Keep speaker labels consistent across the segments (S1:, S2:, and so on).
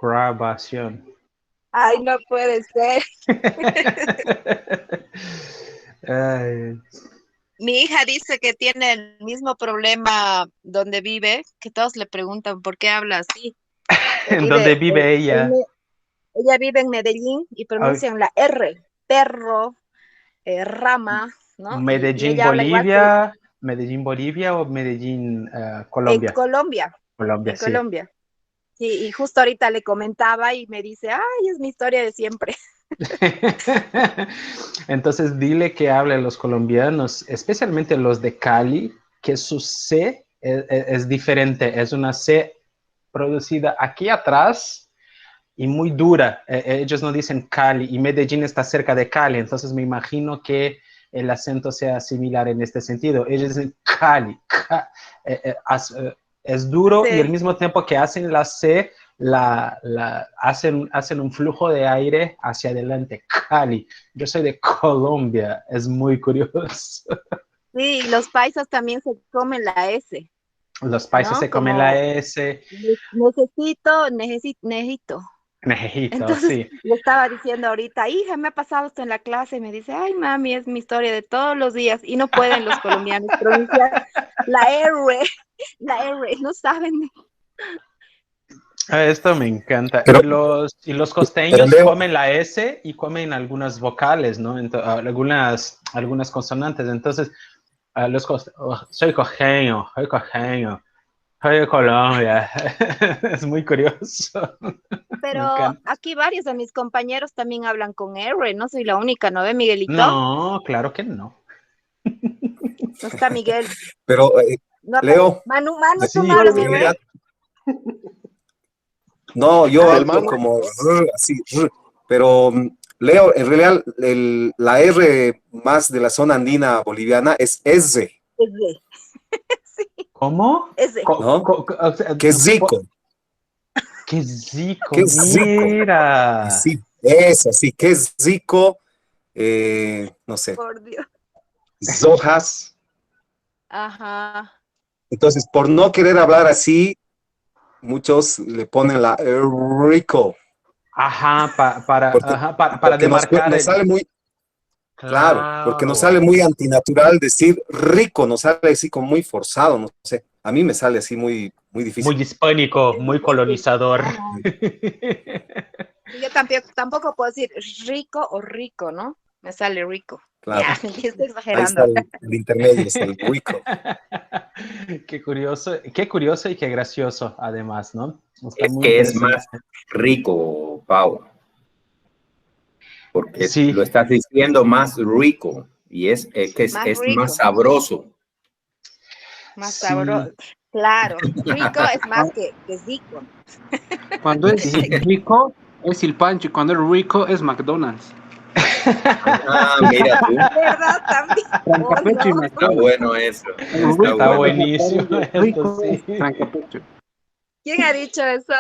S1: Grabación.
S2: Ay, no puede ser.
S1: Ay.
S2: Mi hija dice que tiene el mismo problema donde vive, que todos le preguntan por qué habla así. Que
S1: ¿En
S2: vive,
S1: dónde vive ella?
S2: ella vive en Medellín y
S1: Ay,
S2: pronuncian la R, perro, rama, ¿no? Y
S1: Medellín,
S2: ella habla igual que
S1: Bolivia. Medellín, Bolivia o Medellín,
S2: en
S1: Colombia.
S2: Colombia,
S1: Colombia,
S2: en
S1: sí.
S2: Colombia. Sí, y justo ahorita le comentaba y me dice, ay, es mi historia de siempre.
S1: Entonces dile que hable a los colombianos, especialmente los de Cali, que su C es diferente, es una C producida aquí atrás y muy dura. Ellos no dicen Cali y Medellín está cerca de Cali, entonces me imagino que el acento sea similar en este sentido. Ellos dicen Cali, es duro y al
S2: Sí.
S1: mismo tiempo que hacen la C, hacen un flujo de aire hacia adelante. Cali. Yo soy de Colombia, es muy curioso.
S2: Sí, y los paisas también se comen la S,
S1: Los países
S2: ¿no?
S1: se comen la
S2: Como
S1: S,
S2: necesito.
S1: nejito,
S2: Entonces
S1: sí.
S2: le estaba diciendo ahorita, hija, me ha pasado esto en la clase, y me dice, ay, mami, es mi historia de todos los días, y no pueden los colombianos pronunciar la R, la R, no saben.
S1: Esto me encanta.
S3: Pero,
S1: Y los
S3: pero
S1: costeños
S3: Leo,
S1: comen la S y comen algunas vocales, ¿no? Algunas consonantes. Entonces, soy costeño, soy de Colombia. Es muy curioso. Me
S2: Pero
S1: encanta.
S2: aquí varios de mis compañeros también hablan con R, no soy la única, ¿no ve, Miguelito?
S1: No, claro que no.
S2: No está Miguel.
S3: pero
S2: No aparece.
S3: Leo,
S2: Manu, tú no
S3: sí,
S2: hablas
S3: en
S2: R.
S3: realidad, no, yo
S2: Ah,
S4: El
S3: hablo
S4: mano,
S3: como así, pero Leo, en realidad la R más de la zona andina boliviana es S,
S2: es de. Sí,
S1: ¿Cómo?
S2: es de.
S3: ¿no?
S1: O sea,
S3: Que es zico,
S1: qué zico,
S3: que es zico, y
S1: mira.
S3: sí, es así, que es zico, no sé,
S2: Por Dios.
S3: zojas.
S2: Ajá.
S3: Entonces, por no querer hablar así, muchos le ponen la rico,
S1: Ajá,
S3: porque,
S1: para
S3: porque
S1: demarcar
S3: nos
S1: el...
S3: sale muy, claro, porque nos sale
S1: Claro.
S3: muy antinatural decir rico, nos sale así como muy forzado, no sé. A mí me sale así muy, muy difícil.
S1: Muy hispánico,
S2: Es
S1: muy
S2: difícil.
S1: colonizador.
S2: No, no. Yo tampoco puedo decir rico o rico, ¿no? Me sale rico.
S3: Claro,
S2: Ya, estoy
S3: ahí está
S2: exagerando.
S3: el intermedio, está el rico.
S1: Qué curioso y qué gracioso, además, ¿no? Está
S4: es
S1: muy
S4: que es
S1: interesante.
S4: más rico, Pau, porque
S1: Sí,
S4: lo estás diciendo más rico y
S2: Más
S4: es más
S2: rico,
S4: sabroso.
S2: más
S1: sí,
S2: sabroso. Claro, rico es más que rico.
S5: Cuando es
S1: sí.
S5: rico, es el Pancho. Y cuando es rico, es McDonald's.
S4: Ah, mira tú,
S2: ¿Verdad? También. Oh,
S5: Trancapecho y
S2: no.
S4: está
S5: McDonald's.
S4: bueno eso,
S5: El
S4: está
S1: Está
S5: rico
S4: bueno.
S5: es
S1: buenísimo
S5: McDonald's, el
S1: esto,
S5: rico
S1: sí.
S5: es Trancapecho.
S2: ¿Quién ha dicho eso?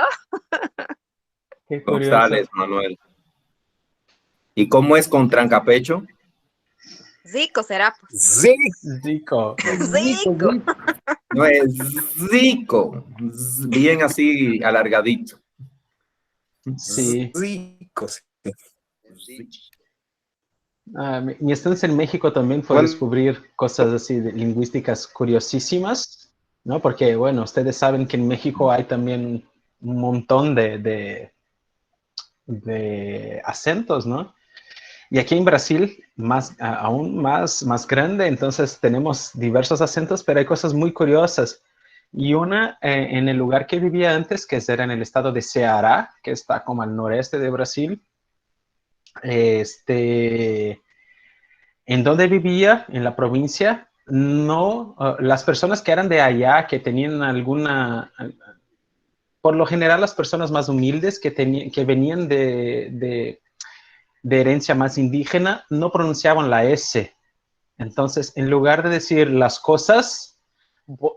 S1: Qué curioso.
S4: González, Manuel. ¿Y cómo es con trancapecho?
S2: Rico será, pues.
S3: Sí,
S1: Rico.
S5: Rico,
S2: Rico.
S5: rico.
S4: No es rico, bien así alargadito.
S1: Sí.
S3: rico, sí.
S1: Mi estancia en México también fue
S4: Bueno,
S1: descubrir cosas así de lingüísticas curiosísimas, ¿no? Porque, bueno, ustedes saben que en México hay también un montón de acentos, ¿no? Y aquí en Brasil, aún más grande, entonces tenemos diversos acentos, pero hay cosas muy curiosas. Y una en el lugar que vivía antes, que era en el estado de Ceará, que está como al noreste de Brasil, este, en donde vivía, en la provincia, no, las personas que eran de allá, que tenían por lo general las personas más humildes que venían de herencia más indígena, no pronunciaban la S. Entonces, en lugar de decir las cosas,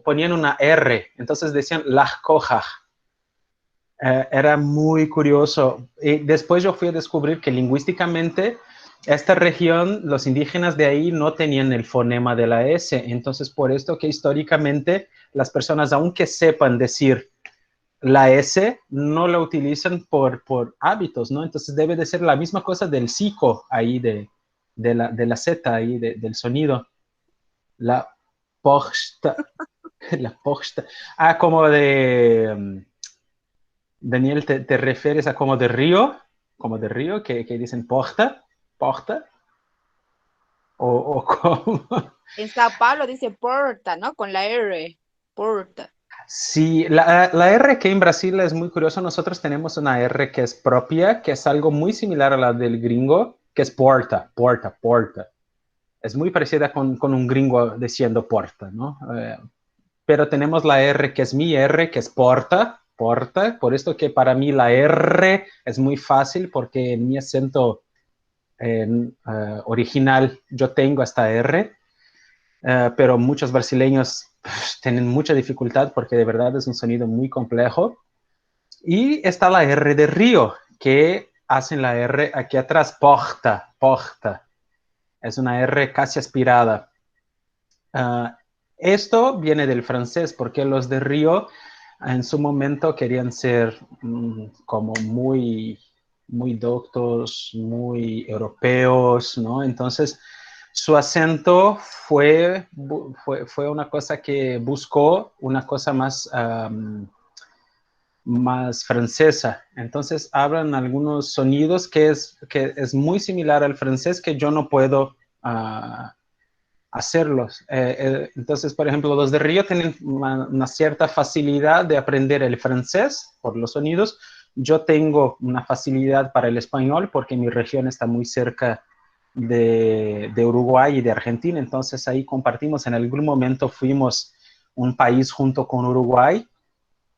S1: ponían una R. Entonces decían las cojas. Era muy curioso. Y después yo fui a descubrir que lingüísticamente esta región, los indígenas de ahí no tenían el fonema de la S. Entonces, por esto que históricamente las personas, aunque sepan decir la S no la utilizan por hábitos, ¿no? Entonces debe de ser la misma cosa del psico ahí de la Z ahí del sonido. La posta, la posta. Ah, como Daniel, ¿te refieres a como de río? Como de río, que dicen porta, porta, o como...
S2: En Sao Paulo dice porta, ¿no? Con la R, porta.
S1: Sí, la R que en Brasil es muy curioso. Nosotros tenemos una R que es propia, que es algo muy similar a la del gringo, que es porta, porta, porta. Es muy parecida con un gringo diciendo porta, ¿no? Pero tenemos la R que es mi R, que es porta, porta. Por esto que para mí la R es muy fácil, porque en mi acento original yo tengo esta R. Pero muchos brasileños tienen mucha dificultad porque de verdad es un sonido muy complejo. Y está la R de río, que hacen la R aquí atrás, porta, porta. Es una R casi aspirada. Esto viene del francés, porque los de río en su momento querían ser como muy doctos, muy europeos, ¿no? Entonces, su acento fue una cosa que buscó una cosa más francesa. Entonces, hablan algunos sonidos que es muy similar al francés que yo no puedo hacerlos. Entonces, por ejemplo, los de Río tienen una cierta facilidad de aprender el francés por los sonidos. Yo tengo una facilidad para el español porque mi región está muy cerca de Uruguay y de Argentina. Entonces, ahí compartimos. En algún momento fuimos un país junto con Uruguay.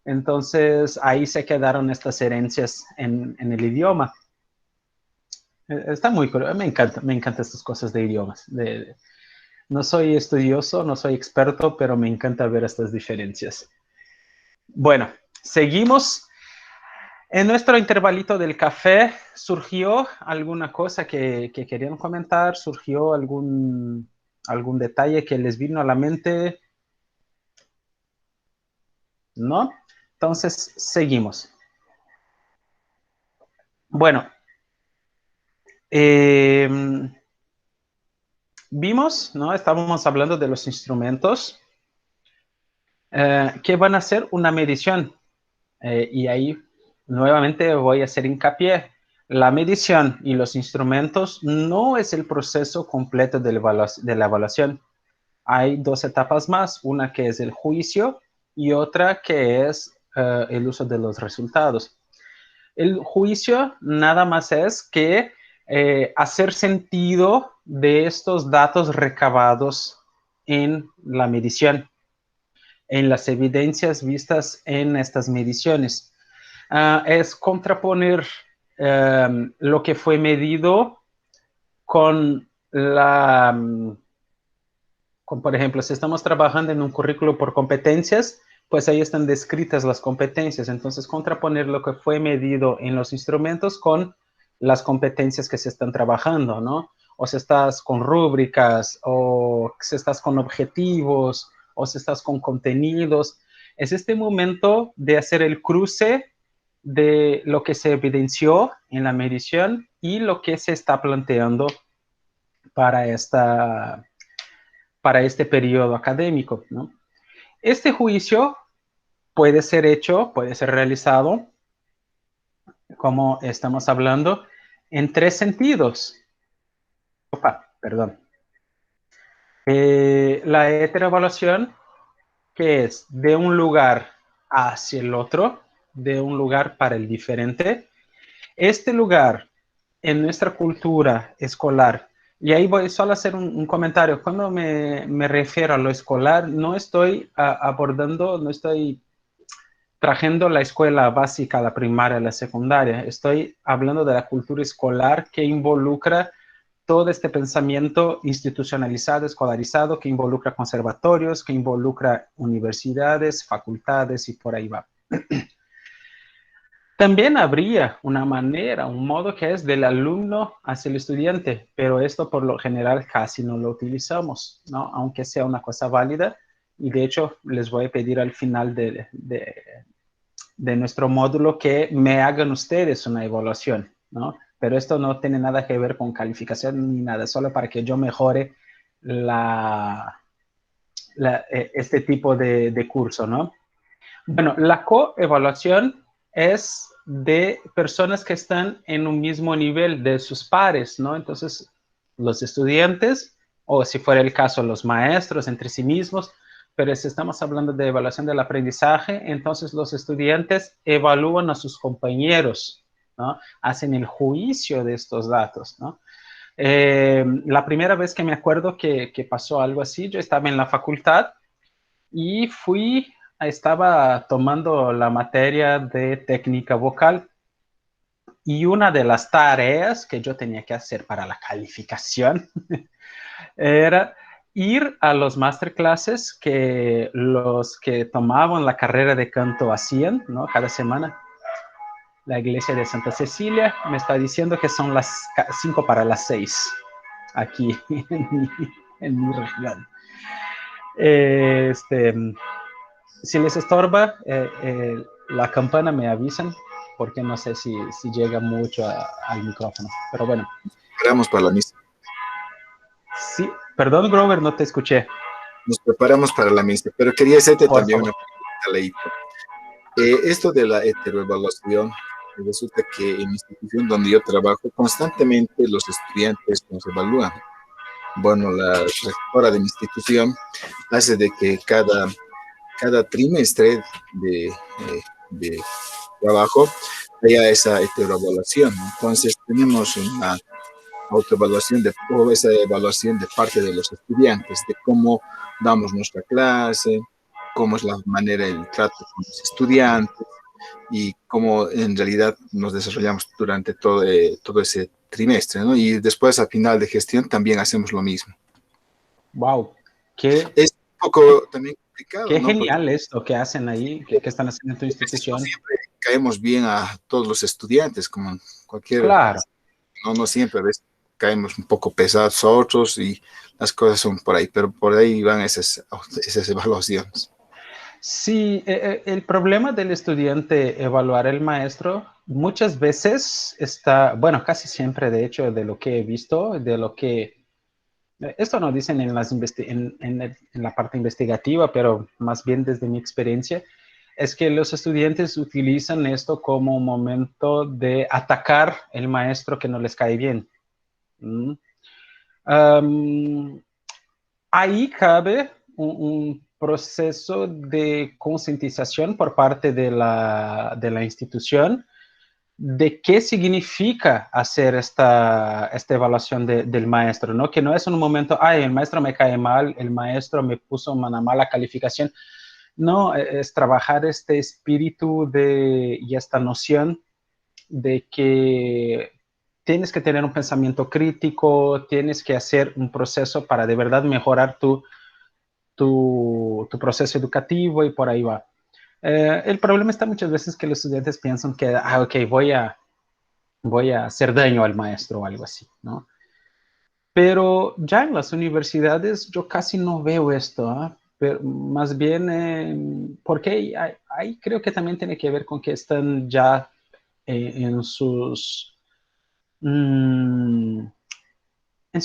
S1: Entonces, ahí se quedaron estas herencias en el idioma. Está muy curioso. Me encanta estas cosas de idiomas. No soy estudioso, no soy experto, pero me encanta ver estas diferencias. Bueno, seguimos. En nuestro intervalito del café, ¿surgió alguna cosa que querían comentar? ¿Surgió algún detalle que les vino a la mente? ¿No? Entonces, seguimos. Bueno, vimos, ¿no? Estábamos hablando de los instrumentos que van a hacer una medición. Y ahí nuevamente voy a hacer hincapié. La medición y los instrumentos no es el proceso completo de la evaluación. Hay dos etapas más, una que es el juicio y otra que es el uso de los resultados. El juicio nada más es que hacer sentido de estos datos recabados en la medición, en las evidencias vistas en estas mediciones. Es contraponer lo que fue medido con por ejemplo, si estamos trabajando en un currículo por competencias, pues ahí están descritas las competencias. Entonces, contraponer lo que fue medido en los instrumentos con las competencias que se están trabajando, ¿no? O si estás con rúbricas, o si estás con objetivos, o si estás con contenidos. Es este momento de hacer el cruce de lo que se evidenció en la medición y lo que se está planteando para este periodo académico, ¿no? Este juicio puede ser hecho, puede ser realizado, como estamos hablando, en tres sentidos. Perdón. La heteroevaluación, que es de un lugar hacia el otro, de un lugar para el diferente. Este lugar en nuestra cultura escolar, y ahí voy solo a hacer un comentario. Cuando me refiero a lo escolar, no estoy abordando, no estoy trayendo la escuela básica, la primaria, la secundaria. Estoy hablando de la cultura escolar que involucra todo este pensamiento institucionalizado, escolarizado, que involucra conservatorios, que involucra universidades, facultades y por ahí va. También habría una manera, un modo que es del alumno hacia el estudiante, pero esto por lo general casi no lo utilizamos, ¿no? Aunque sea una cosa válida, y de hecho les voy a pedir al final de nuestro módulo que me hagan ustedes una evaluación, ¿no? Pero esto no tiene nada que ver con calificación ni nada, solo para que yo mejore este tipo de curso, ¿no? Bueno, la coevaluación es de personas que están en un mismo nivel de sus pares, ¿no? Entonces, los estudiantes, o si fuera el caso, los maestros entre sí mismos, pero si estamos hablando de evaluación del aprendizaje, entonces los estudiantes evalúan a sus compañeros, ¿no? Hacen el juicio de estos datos, ¿no? La primera vez que me acuerdo que pasó algo así, yo estaba en la facultad y estaba tomando la materia de técnica vocal y una de las tareas que yo tenía que hacer para la calificación era ir a los masterclasses que los que tomaban la carrera de canto hacían, ¿no? Cada semana. La iglesia de Santa Cecilia me está diciendo que son las 5 para las 6 aquí en mi región. Si les estorba la campana, me avisan, porque no sé si llega mucho al micrófono. Pero bueno.
S6: Preparamos para la misa.
S1: Sí, perdón, Grover, no te escuché.
S6: Nos preparamos para la misa, pero quería hacerte
S1: Por
S6: también
S1: favor.
S6: una pregunta, Leito. Esto de la heteroevaluación, resulta que en la institución donde yo trabajo, constantemente los estudiantes nos evalúan. Bueno, la rectora de mi institución hace de que cada trimestre de trabajo haya esa heteroevaluación. Entonces, tenemos una autoevaluación o esa evaluación de parte de los estudiantes, de cómo damos nuestra clase, cómo es la manera, el trato con los estudiantes y cómo en realidad nos desarrollamos durante todo ese trimestre, ¿no? Y después, a final de gestión, también hacemos lo mismo.
S1: Wow,
S6: es un poco también complicado,
S1: qué
S6: ¿no?
S1: genial
S6: porque
S1: esto que hacen ahí, que están haciendo en tu institución.
S6: no siempre caemos bien a todos los estudiantes, como cualquier...
S1: Claro.
S6: No siempre, a veces caemos un poco pesados a otros y las cosas son por ahí, pero por ahí van esas evaluaciones.
S1: Sí, el problema del estudiante evaluar el maestro muchas veces está, bueno, casi siempre de hecho de lo que he visto, esto no dicen en la parte investigativa, pero más bien desde mi experiencia, es que los estudiantes utilizan esto como un momento de atacar el maestro que no les cae bien. Ahí cabe un proceso de concientización por parte de la institución de qué significa hacer esta evaluación del maestro, ¿no? Que no es un momento, ay, el maestro me cae mal, el maestro me puso una mala calificación. No, es trabajar este espíritu y esta noción de que tienes que tener un pensamiento crítico, tienes que hacer un proceso para de verdad mejorar tu proceso educativo y por ahí va. El problema está muchas veces que los estudiantes piensan que, ok, voy a hacer daño al maestro o algo así, ¿no? Pero ya en las universidades yo casi no veo esto, ¿eh? Pero más bien, porque ahí creo que también tiene que ver con que están ya en sus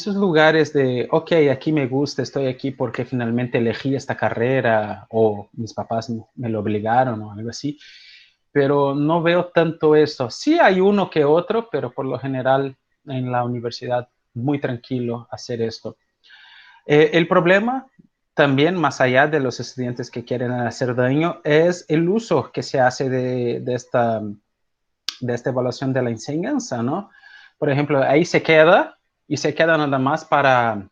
S1: lugares de, ok, aquí me gusta, estoy aquí porque finalmente elegí esta carrera o mis papás me lo obligaron o algo así, pero no veo tanto esto. Sí hay uno que otro, pero por lo general en la universidad muy tranquilo hacer esto. El problema también, más allá de los estudiantes que quieren hacer daño, es el uso que se hace de esta evaluación de la enseñanza, ¿no? Por ejemplo, ahí se queda nada más para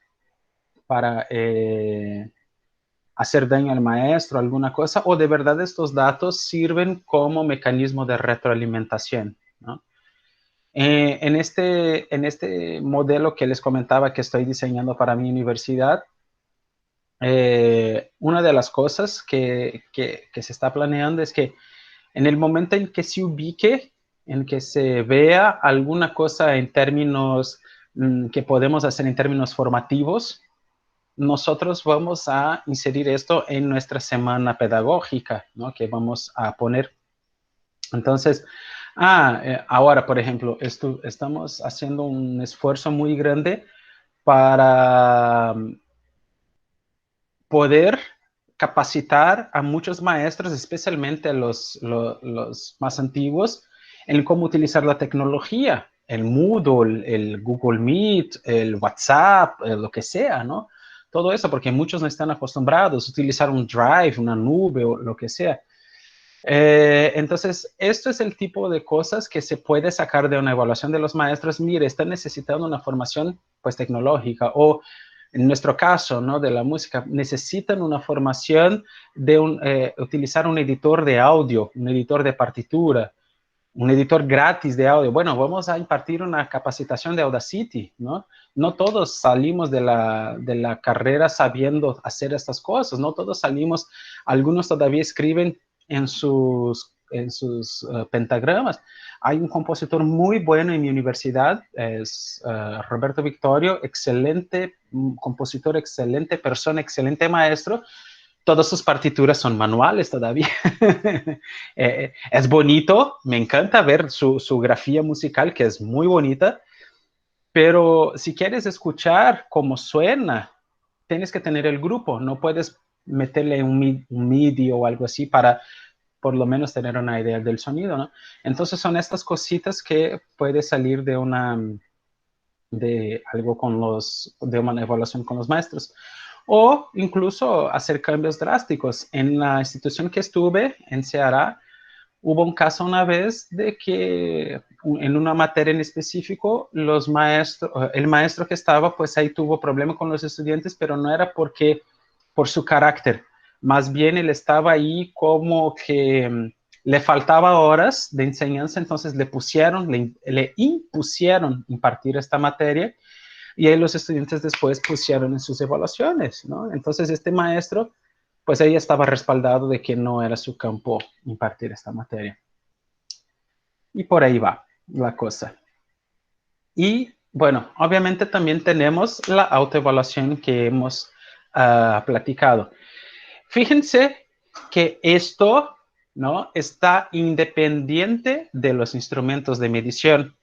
S1: hacer daño al maestro, alguna cosa, o de verdad estos datos sirven como mecanismo de retroalimentación, ¿no? En este modelo que les comentaba que estoy diseñando para mi universidad, una de las cosas que se está planeando es que en el momento en que se ubique, en que se vea alguna cosa en términos que podemos hacer en términos formativos, nosotros vamos a inserir esto en nuestra semana pedagógica, ¿no? Que vamos a poner Entonces, ahora, por ejemplo, estamos haciendo un esfuerzo muy grande para poder capacitar a muchos maestros, especialmente a los más antiguos, en cómo utilizar la tecnología, el Moodle, el Google Meet, el WhatsApp, lo que sea, ¿no? Todo eso, porque muchos no están acostumbrados a utilizar un Drive, una nube o lo que sea. Entonces, esto es el tipo de cosas que se puede sacar de una evaluación de los maestros. Mire, están necesitando una formación pues tecnológica, o en nuestro caso, ¿no? De la música, necesitan una formación de utilizar un editor de audio, un editor de partitura, un editor gratis de audio. Bueno, vamos a impartir una capacitación de Audacity, ¿no? No todos salimos de la carrera sabiendo hacer estas cosas, no todos salimos, algunos todavía escriben en sus pentagramas. Hay un compositor muy bueno en mi universidad, es Roberto Victorio, excelente compositor, excelente persona, excelente maestro. Todas sus partituras son manuales todavía. Es bonito, me encanta ver su grafía musical, que es muy bonita, pero si quieres escuchar cómo suena, tienes que tener el grupo, no puedes meterle un MIDI o algo así para por lo menos tener una idea del sonido, ¿no? Entonces son estas cositas que puede salir de algo de una evaluación con los maestros. O incluso hacer cambios drásticos. En la institución que estuve, en Ceará, hubo un caso una vez de que en una materia en específico, el maestro que estaba, pues ahí tuvo problema con los estudiantes, pero no era por su carácter. Más bien él estaba ahí como que le faltaba horas de enseñanza, entonces le impusieron impartir esta materia, y ahí los estudiantes después pusieron en sus evaluaciones, ¿no? Entonces este maestro, pues ahí estaba respaldado de que no era su campo impartir esta materia. Y por ahí va la cosa. Y bueno, obviamente también tenemos la autoevaluación que hemos platicado. Fíjense que esto, ¿no?, está independiente de los instrumentos de medición,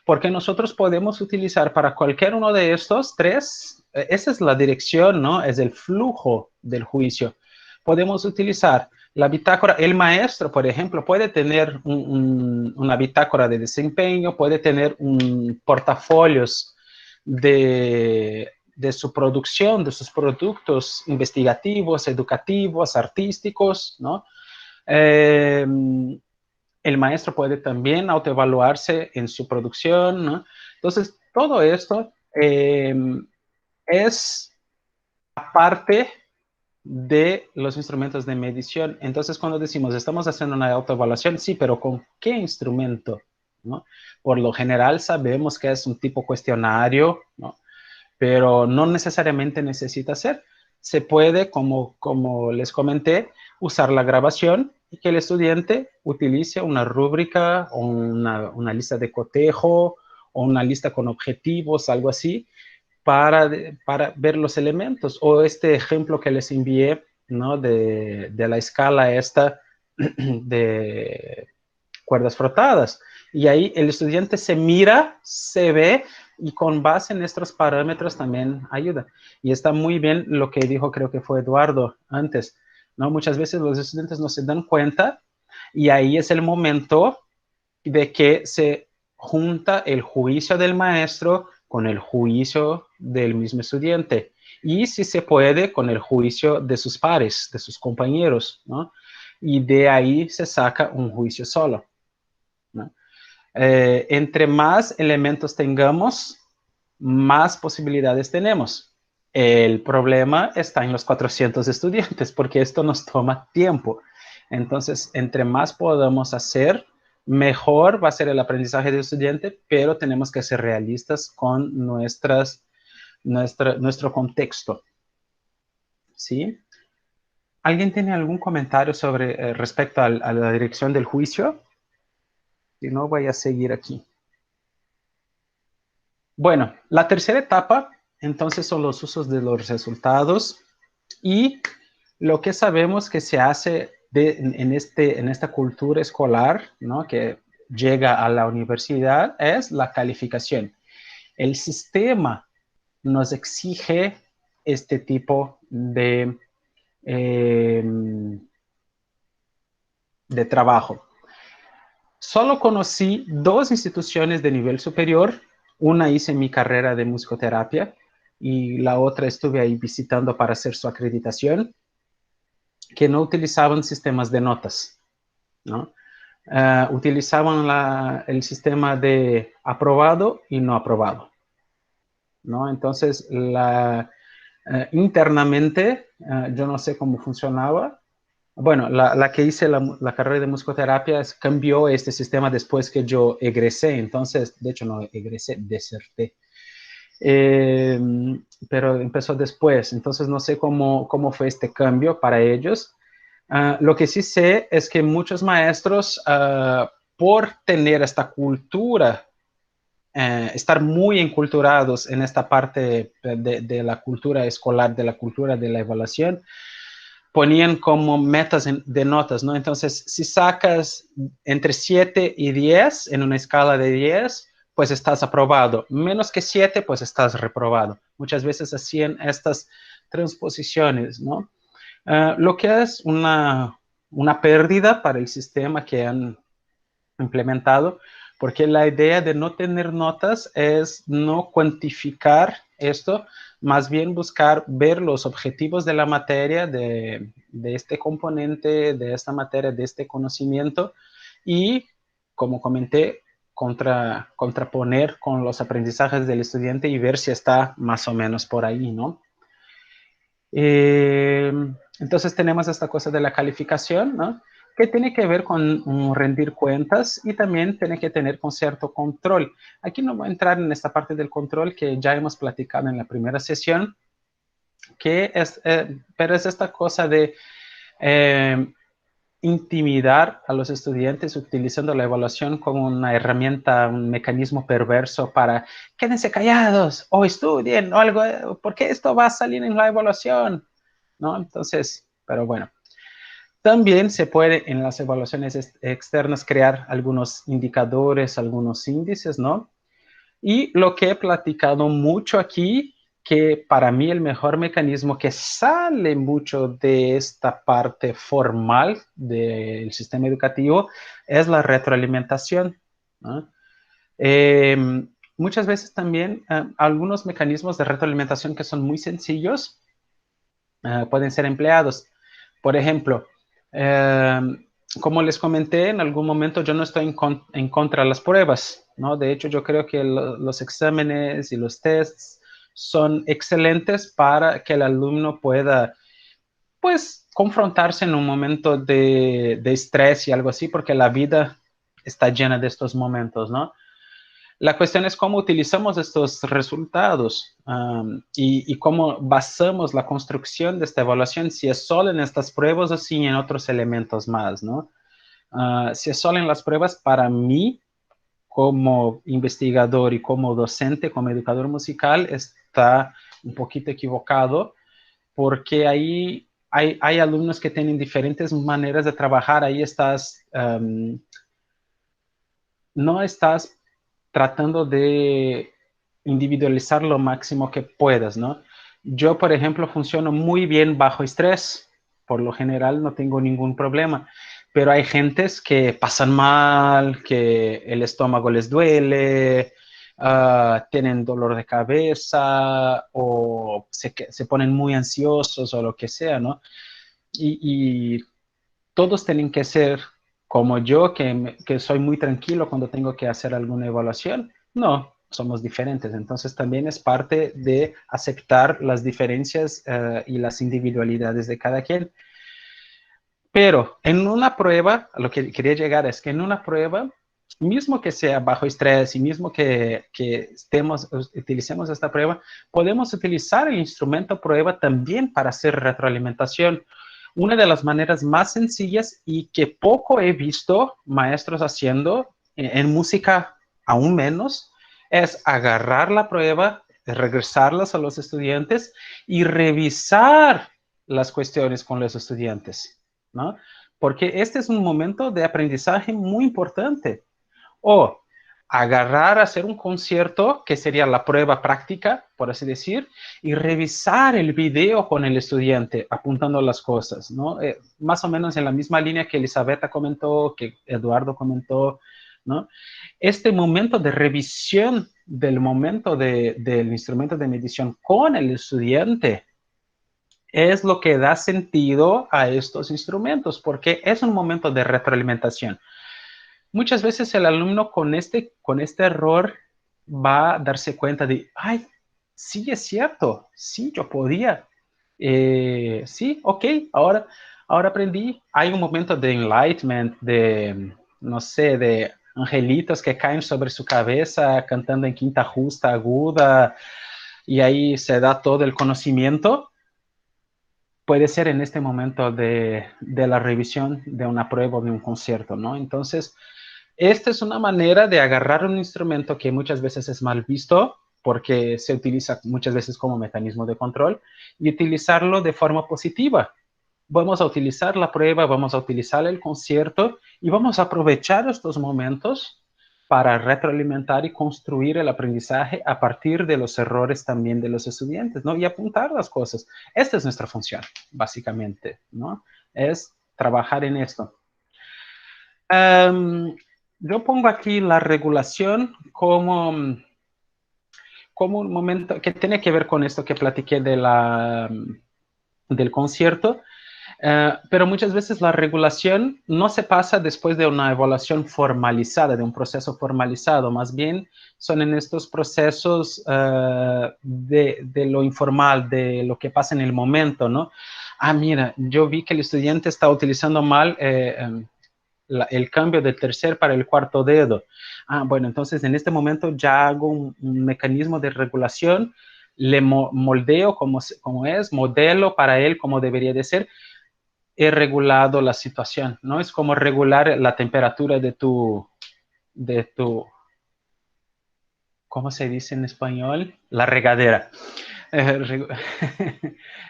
S1: porque nosotros podemos utilizar para cualquier uno de estos tres, esa es la dirección, ¿no?, es el flujo del juicio. Podemos utilizar la bitácora, el maestro, por ejemplo, puede tener una bitácora de desempeño, puede tener un portafolios de su producción, de sus productos investigativos, educativos, artísticos, ¿no? El maestro puede también autoevaluarse en su producción, ¿no? Entonces, todo esto es aparte de los instrumentos de medición. Entonces, cuando decimos, estamos haciendo una autoevaluación, sí, pero ¿con qué instrumento? ¿No? Por lo general sabemos que es un tipo cuestionario, ¿no?, pero no necesariamente necesita ser. Se puede, como les comenté, usar la grabación y que el estudiante utilice una rúbrica o una lista de cotejo o una lista con objetivos, algo así, para ver los elementos. O este ejemplo que les envié, ¿no?, de la escala esta de cuerdas frotadas. Y ahí el estudiante se mira, se ve, y con base en estos parámetros también ayuda. Y está muy bien lo que dijo, creo que fue Eduardo antes, ¿no? Muchas veces los estudiantes no se dan cuenta, y ahí es el momento de que se junta el juicio del maestro con el juicio del mismo estudiante, y si se puede, con el juicio de sus pares, de sus compañeros, ¿no? Y de ahí se saca un juicio solo, ¿no? Entre más elementos tengamos, más posibilidades tenemos. El problema está en los 400 estudiantes, porque esto nos toma tiempo. Entonces, entre más podamos hacer, mejor va a ser el aprendizaje del estudiante, pero tenemos que ser realistas con nuestro contexto, ¿sí? ¿Alguien tiene algún comentario sobre respecto a la dirección del juicio? Si no, voy a seguir aquí. Bueno, la tercera etapa, entonces, son los usos de los resultados, y lo que sabemos que se hace en esta cultura escolar, ¿no? Que llega a la universidad es la calificación. El sistema nos exige este tipo de trabajo. Solo conocí 2 instituciones de nivel superior. Una hice mi carrera de musicoterapia y la otra estuve ahí visitando para hacer su acreditación, que no utilizaban sistemas de notas, ¿no? Utilizaban el sistema de aprobado y no aprobado, ¿no? Entonces, internamente, yo no sé cómo funcionaba. Bueno, la que hice la carrera de musicoterapia cambió este sistema después que yo egresé. Entonces, de hecho, no egresé, deserté. Pero empezó después. Entonces, no sé cómo fue este cambio para ellos. Lo que sí sé es que muchos maestros, por tener esta cultura, estar muy enculturados en esta parte de la cultura escolar, de la cultura de la evaluación, ponían como metas de notas, ¿no? Entonces, si sacas entre 7 y 10 en una escala de 10, pues estás aprobado. Menos que 7, pues estás reprobado. Muchas veces hacían estas transposiciones, ¿no? Lo que es una pérdida para el sistema que han implementado, porque la idea de no tener notas es no cuantificar esto, más bien buscar ver los objetivos de la materia, de este componente, de esta materia, de este conocimiento, y, como comenté, contraponer con los aprendizajes del estudiante y ver si está más o menos por ahí, ¿no? Entonces tenemos esta cosa de la calificación, ¿no? Que tiene que ver con rendir cuentas y también tiene que tener con cierto control. Aquí no voy a entrar en esta parte del control que ya hemos platicado en la primera sesión, pero es esta cosa de intimidar a los estudiantes utilizando la evaluación como una herramienta, un mecanismo perverso para quédense callados o estudien o algo, porque esto va a salir en la evaluación, ¿no? Entonces, pero bueno. También se puede en las evaluaciones externas crear algunos indicadores, algunos índices, ¿no? Y lo que he platicado mucho aquí, que para mí el mejor mecanismo que sale mucho de esta parte formal del sistema educativo es la retroalimentación, ¿no? Muchas veces también algunos mecanismos de retroalimentación que son muy sencillos pueden ser empleados. Por ejemplo, como les comenté, en algún momento yo no estoy en contra de las pruebas, ¿no? De hecho, yo creo que los exámenes y los tests son excelentes para que el alumno pueda, pues, confrontarse en un momento de estrés y algo así, porque la vida está llena de estos momentos, ¿no? La cuestión es cómo utilizamos estos resultados y cómo basamos la construcción de esta evaluación, si es solo en estas pruebas o si en otros elementos más, ¿no? Si es solo en las pruebas, para mí, como investigador y como docente, como educador musical, está un poquito equivocado, porque ahí hay alumnos que tienen diferentes maneras de trabajar, ahí no estás tratando de individualizar lo máximo que puedas, ¿no? Yo, por ejemplo, funciono muy bien bajo estrés. Por lo general no tengo ningún problema. Pero hay gentes que pasan mal, que el estómago les duele, tienen dolor de cabeza o se ponen muy ansiosos o lo que sea, ¿no? Y todos tienen que ser como yo, que soy muy tranquilo cuando tengo que hacer alguna evaluación. No, somos diferentes. Entonces también es parte de aceptar las diferencias y las individualidades de cada quien. Pero en una prueba, a lo que quería llegar es que en una prueba, mismo que sea bajo estrés y mismo que utilicemos esta prueba, podemos utilizar el instrumento prueba también para hacer retroalimentación. Una de las maneras más sencillas y que poco he visto maestros haciendo, en música aún menos, es agarrar la prueba, regresarlas a los estudiantes y revisar las cuestiones con los estudiantes, ¿no? porque este es un momento de aprendizaje muy importante. O agarrar, hacer un concierto, que sería la prueba práctica, por así decir, y revisar el video con el estudiante, apuntando las cosas, ¿no? Más o menos en la misma línea que Elisabetta comentó, que Eduardo comentó, ¿no? Este momento de revisión del momento del instrumento de medición con el estudiante es lo que da sentido a estos instrumentos, porque es un momento de retroalimentación. Muchas veces el alumno con este error va a darse cuenta de, ay, sí es cierto, sí, yo podía. Sí, ok, ahora aprendí. Hay un momento de enlightenment, de, no sé, de angelitos que caen sobre su cabeza cantando en quinta justa, aguda, y ahí se da todo el conocimiento. Puede ser en este momento de la revisión de una prueba o de un concierto, ¿no? Entonces, esta es una manera de agarrar un instrumento que muchas veces es mal visto porque se utiliza muchas veces como mecanismo de control y utilizarlo de forma positiva. Vamos a utilizar la prueba, vamos a utilizar el concierto y vamos a aprovechar estos momentos para retroalimentar y construir el aprendizaje a partir de los errores también de los estudiantes, ¿no? Y apuntar las cosas. Esta es nuestra función, básicamente, ¿no? Es trabajar en esto. Yo pongo aquí la regulación como un momento que tiene que ver con esto que platiqué del concierto, pero muchas veces la regulación no se pasa después de una evaluación formalizada, de un proceso formalizado, más bien son en estos procesos de lo informal, de lo que pasa en el momento, ¿no? Ah, mira, yo vi que el estudiante está utilizando mal el cambio del tercer para el cuarto dedo. Ah, bueno, entonces en este momento ya hago un mecanismo de regulación, le moldeo como es, modelo para él como debería de ser. He regulado la situación, ¿no? Es como regular la temperatura de tu, ¿cómo se dice en español? La regadera.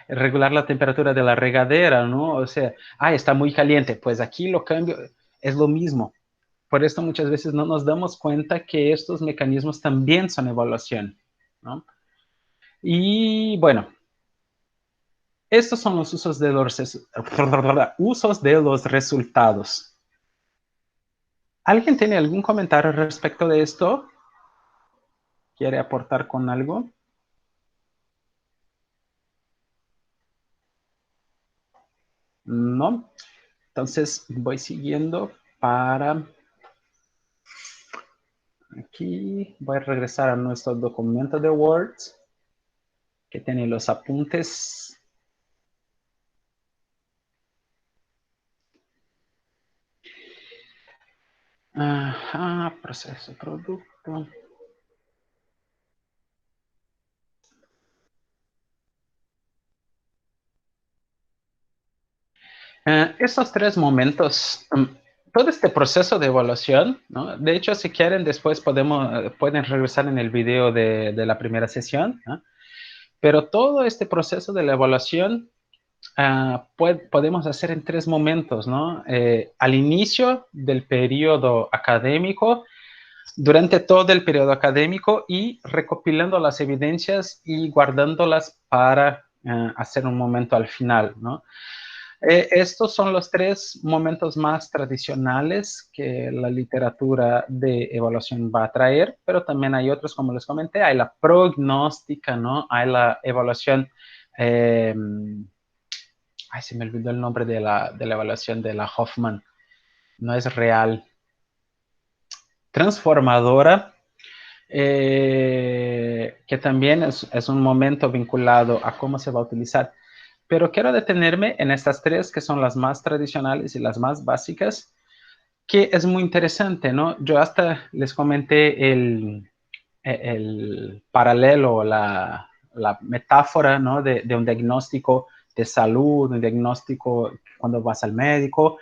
S1: Regular la temperatura de la regadera, ¿no? O sea, está muy caliente, pues aquí lo cambio, es lo mismo. Por esto muchas veces no nos damos cuenta que estos mecanismos también son evaluación, ¿no? Y bueno, estos son los usos de los resultados. ¿Alguien tiene algún comentario respecto de esto? ¿Quiere aportar con algo? No. Entonces voy siguiendo para... Aquí voy a regresar a nuestro documento de Word que tiene los apuntes. Ajá, proceso, producto. Esos tres momentos, todo este proceso de evaluación, ¿no? De hecho, si quieren, después pueden regresar en el video de la primera sesión, ¿no? Pero todo este proceso de la evaluación podemos hacer en tres momentos, ¿no? Al inicio del periodo académico, durante todo el periodo académico y recopilando las evidencias y guardándolas para hacer un momento al final, ¿no? Estos son los tres momentos más tradicionales que la literatura de evaluación va a traer, pero también hay otros, como les comenté, hay la prognóstica, ¿no? Hay la evaluación, se me olvidó el nombre de la evaluación de la Hoffman, no es real, transformadora, que también es un momento vinculado a cómo se va a utilizar. Pero quiero detenerme en estas tres que son las más tradicionales y las más básicas, que es muy interesante, ¿no? Yo hasta les comenté el paralelo, la metáfora, ¿no? De un diagnóstico de salud, un diagnóstico cuando vas al médico.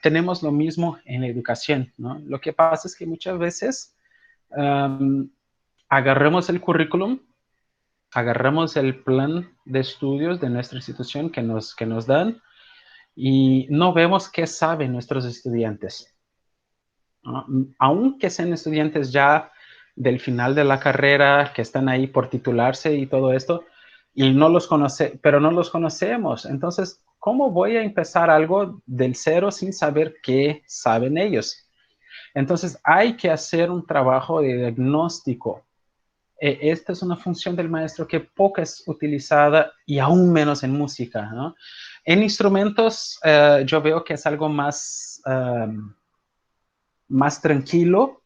S1: Tenemos lo mismo en la educación, ¿no? Lo que pasa es que muchas veces agarramos el currículum, agarramos el plan de estudios de nuestra institución que nos dan y no vemos qué saben nuestros estudiantes. Aunque sean estudiantes ya del final de la carrera, que están ahí por titularse y todo esto, y pero no los conocemos. Entonces, ¿cómo voy a empezar algo del cero sin saber qué saben ellos? Entonces, hay que hacer un trabajo de diagnóstico. Esta es una función del maestro que poco es utilizada y aún menos en música, ¿no? En instrumentos, yo veo que es algo más tranquilo,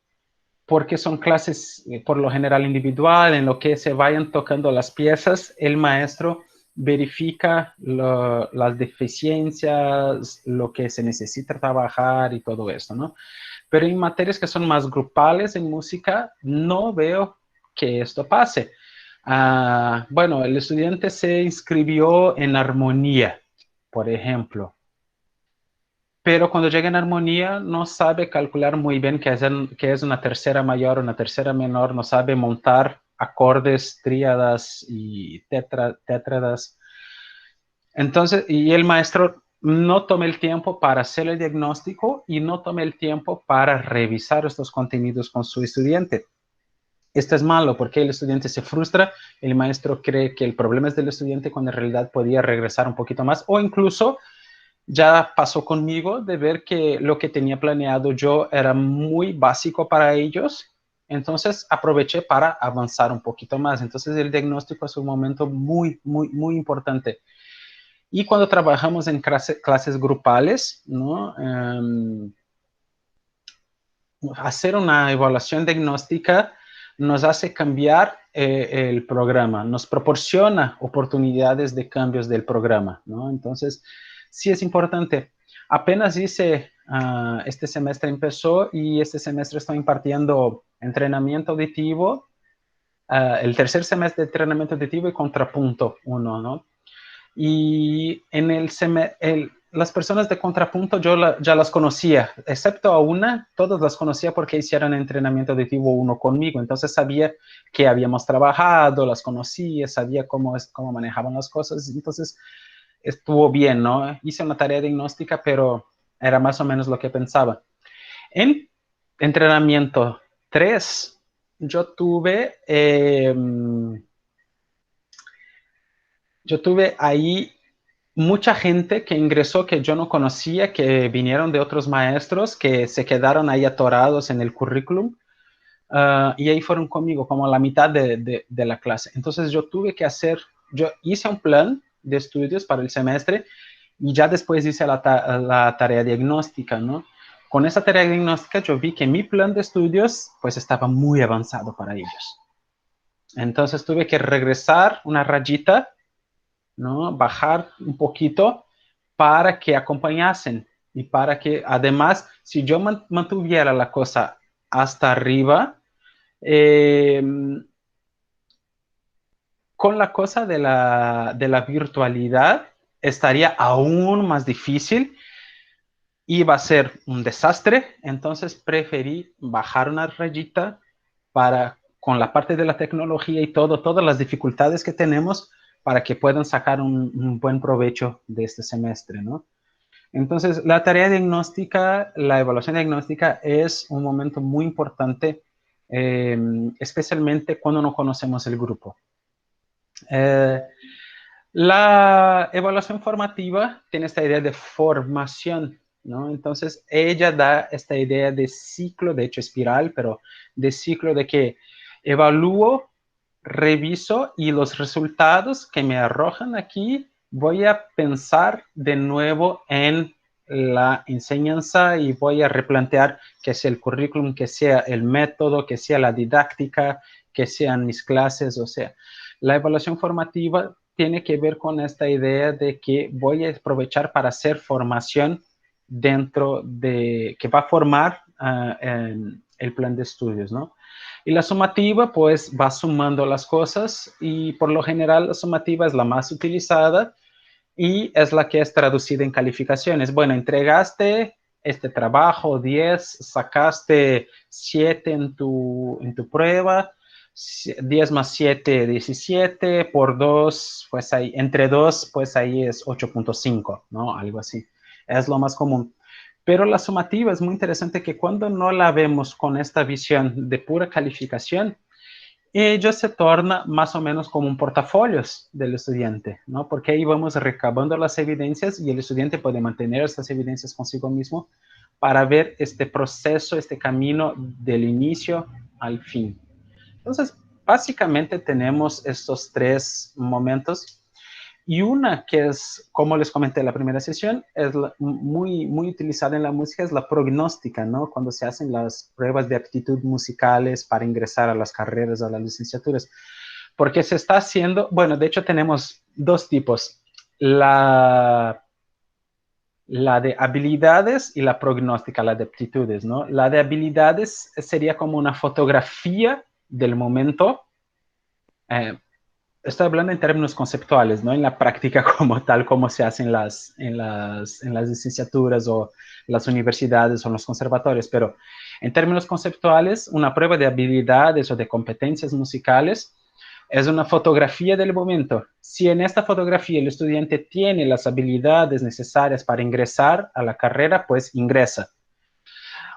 S1: porque son clases por lo general individual, en lo que se vayan tocando las piezas, el maestro verifica las deficiencias, lo que se necesita trabajar y todo esto, ¿no? Pero en materias que son más grupales en música, no veo que esto pase. Bueno, el estudiante se inscribió en armonía, por ejemplo, pero cuando llega en armonía no sabe calcular muy bien qué es una tercera mayor, una tercera menor, no sabe montar acordes, tríadas y tétradas. Entonces, y el maestro no toma el tiempo para hacer el diagnóstico y no toma el tiempo para revisar estos contenidos con su estudiante. Esto es malo porque el estudiante se frustra, el maestro cree que el problema es del estudiante cuando en realidad podía regresar un poquito más, o incluso ya pasó conmigo de ver que lo que tenía planeado yo era muy básico para ellos, entonces aproveché para avanzar un poquito más. Entonces el diagnóstico es un momento muy, muy, muy importante. Y cuando trabajamos en clases grupales, ¿no? Hacer una evaluación diagnóstica nos hace cambiar el programa, nos proporciona oportunidades de cambios del programa, ¿no? Entonces, sí es importante. Apenas hice, este semestre empezó y este semestre estoy impartiendo entrenamiento auditivo, el tercer semestre de entrenamiento auditivo y contrapunto 1, ¿no? Y en las personas de contrapunto yo ya las conocía, excepto a una, todas las conocía porque hicieron entrenamiento auditivo 1 conmigo, entonces sabía que habíamos trabajado, las conocía, sabía cómo manejaban las cosas, entonces estuvo bien, ¿no? Hice una tarea diagnóstica, pero era más o menos lo que pensaba. En entrenamiento 3, yo tuve ahí mucha gente que ingresó que yo no conocía, que vinieron de otros maestros, que se quedaron ahí atorados en el currículum, y ahí fueron conmigo como a la mitad de la clase. Entonces yo hice un plan de estudios para el semestre y ya después hice la tarea diagnóstica, ¿no? Con esa tarea diagnóstica yo vi que mi plan de estudios pues estaba muy avanzado para ellos. Entonces tuve que regresar una rayita, ¿no? Bajar un poquito para que acompañasen y para que además, si yo mantuviera la cosa hasta arriba, con la cosa de la virtualidad estaría aún más difícil, iba a ser un desastre, entonces preferí bajar una rayita con la parte de la tecnología y todas las dificultades que tenemos, para que puedan sacar un buen provecho de este semestre, ¿no? Entonces, la tarea diagnóstica, la evaluación diagnóstica es un momento muy importante, especialmente cuando no conocemos el grupo. La evaluación formativa tiene esta idea de formación, ¿no? Entonces, ella da esta idea de ciclo, de hecho espiral, pero de ciclo de que evalúo, reviso y los resultados que me arrojan aquí, voy a pensar de nuevo en la enseñanza y voy a replantear que sea el currículum, que sea el método, que sea la didáctica, que sean mis clases, o sea, la evaluación formativa tiene que ver con esta idea de que voy a aprovechar para hacer formación que va a formar el plan de estudios, ¿no? Y la sumativa, pues, va sumando las cosas y por lo general la sumativa es la más utilizada y es la que es traducida en calificaciones. Bueno, entregaste este trabajo 10, sacaste 7 en tu prueba, 10 más 7, 17, por 2, pues ahí, entre 2, pues ahí es 8.5, ¿no? Algo así. Es lo más común. Pero la sumativa es muy interesante que cuando no la vemos con esta visión de pura calificación, ella se torna más o menos como un portafolios del estudiante, ¿no? Porque ahí vamos recabando las evidencias y el estudiante puede mantener estas evidencias consigo mismo para ver este proceso, este camino del inicio al fin. Entonces, básicamente tenemos estos tres momentos y una que es, como les comenté en la primera sesión, es muy utilizada en la música, es la prognóstica, ¿no? Cuando se hacen las pruebas de aptitud musicales para ingresar a las carreras, a las licenciaturas. Porque se está haciendo, bueno, de hecho tenemos dos tipos, la de habilidades y la prognóstica, la de aptitudes, ¿no? La de habilidades sería como una fotografía del momento. Estoy hablando en términos conceptuales, no en la práctica como tal, como se hace en las licenciaturas o las universidades o en los conservatorios, pero en términos conceptuales, una prueba de habilidades o de competencias musicales es una fotografía del momento. Si en esta fotografía el estudiante tiene las habilidades necesarias para ingresar a la carrera, pues ingresa.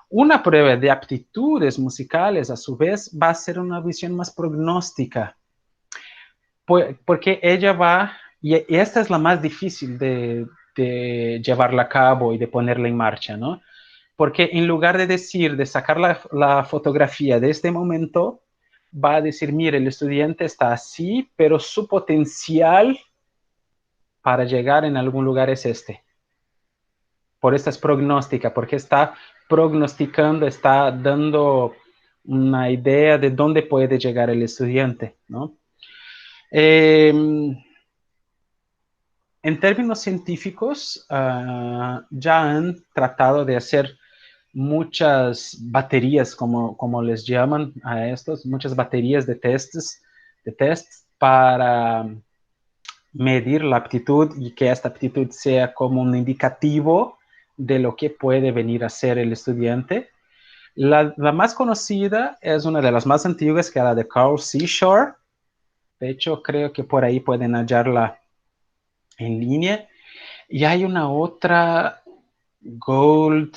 S1: Una prueba de aptitudes musicales, a su vez, va a ser una visión más prognóstica, porque ella va, y esta es la más difícil de llevarla a cabo y de ponerla en marcha, ¿no? Porque en lugar de decir, de sacar la fotografía de este momento, va a decir, mire, el estudiante está así, pero su potencial para llegar en algún lugar es este. Por esta es prognóstica, porque está prognosticando, está dando una idea de dónde puede llegar el estudiante, ¿no? En términos científicos, ya han tratado de hacer muchas baterías, como les llaman a estos, muchas baterías de tests para medir la aptitud y que esta aptitud sea como un indicativo de lo que puede venir a ser el estudiante. La más conocida es una de las más antiguas, que es la de Carl Seashore. De hecho, creo que por ahí pueden hallarla en línea. Y hay una otra, Gold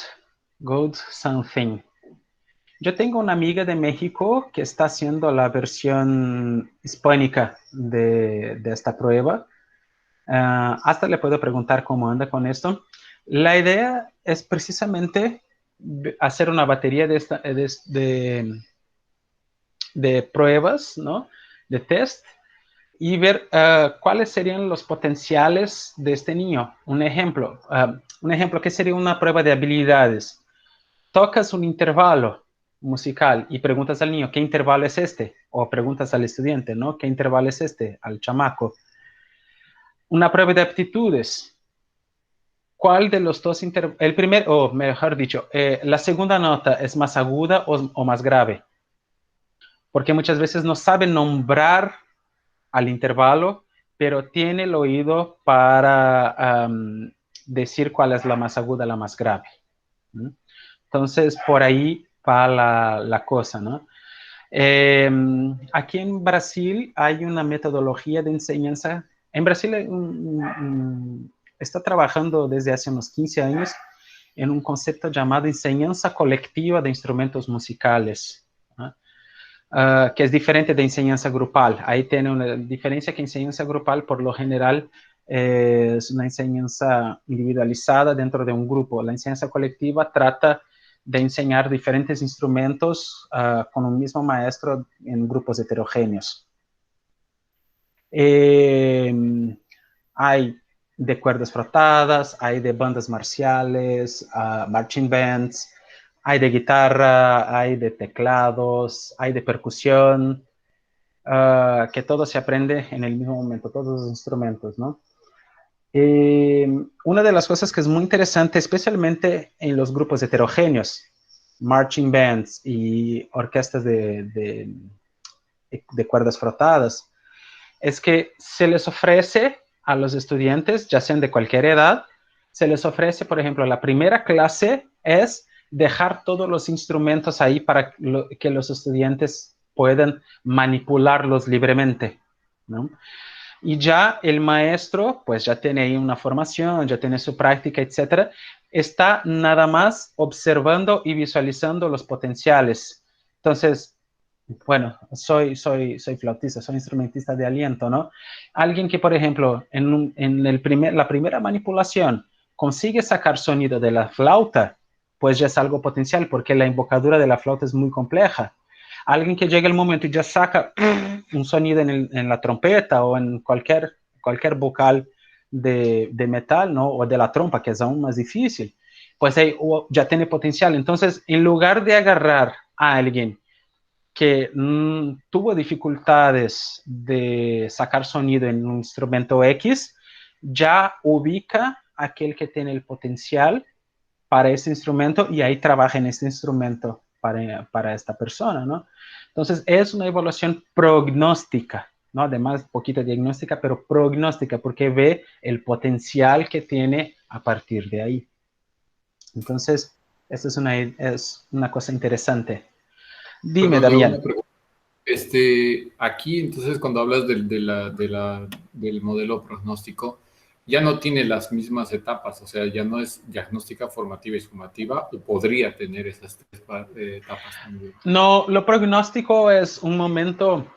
S1: something. Yo tengo una amiga de México que está haciendo la versión hispánica de esta prueba. Hasta le puedo preguntar cómo anda con esto. La idea es precisamente hacer una batería de pruebas, ¿no? De test, y ver cuáles serían los potenciales de este niño. Un ejemplo, ¿qué sería una prueba de habilidades? Tocas un intervalo musical y preguntas al niño, ¿qué intervalo es este? O preguntas al estudiante, ¿no? ¿Qué intervalo es este? Al chamaco. Una prueba de aptitudes. ¿Cuál de los dos el primer, o mejor dicho, la segunda nota es más aguda o más grave? Porque muchas veces no saben nombrar al intervalo, pero tiene el oído para decir cuál es la más aguda, la más grave. Entonces, por ahí va la cosa, ¿no? Aquí en Brasil hay una metodología de enseñanza. En Brasil está trabajando desde hace unos 15 años en un concepto llamado enseñanza colectiva de instrumentos musicales, ¿no? Que es diferente de enseñanza grupal. Ahí tiene una diferencia, que enseñanza grupal por lo general es una enseñanza individualizada dentro de un grupo. La enseñanza colectiva trata de enseñar diferentes instrumentos con un mismo maestro en grupos heterogéneos. Hay de cuerdas frotadas, hay de bandas marciales, marching bands, hay de guitarra, hay de teclados, hay de percusión, que todo se aprende en el mismo momento, todos los instrumentos, ¿no? Una de las cosas que es muy interesante, especialmente en los grupos heterogéneos, marching bands y orquestas de cuerdas frotadas, es que se les ofrece a los estudiantes, ya sean de cualquier edad, se les ofrece, por ejemplo, la primera clase es dejar todos los instrumentos ahí para que los estudiantes puedan manipularlos libremente, ¿no? Y ya el maestro, pues ya tiene ahí una formación, ya tiene su práctica, etcétera, está nada más observando y visualizando los potenciales. Entonces, bueno, soy flautista, soy instrumentista de aliento, ¿no? Alguien que, por ejemplo, la primera manipulación consigue sacar sonido de la flauta, pues ya es algo potencial, porque la embocadura de la flauta es muy compleja. Alguien que llega el momento y ya saca un sonido en la trompeta o en cualquier vocal de metal, ¿no? O de la trompa, que es aún más difícil, pues ahí ya tiene potencial. Entonces, en lugar de agarrar a alguien que tuvo dificultades de sacar sonido en un instrumento X, ya ubica aquel que tiene el potencial para ese instrumento y ahí trabaja en ese instrumento para esta persona, ¿no? Entonces, es una evaluación prognóstica, ¿no? Además, poquito diagnóstica, pero prognóstica, porque ve el potencial que tiene a partir de ahí. Entonces, esta es una cosa interesante. Dime,
S7: Perdón,
S1: Damián.
S7: una pregunta. Aquí, entonces, cuando hablas del modelo prognóstico, ya no tiene las mismas etapas, o sea, ya no es diagnóstica, formativa y sumativa, o podría tener esas tres etapas también.
S1: No, lo prognóstico es un momento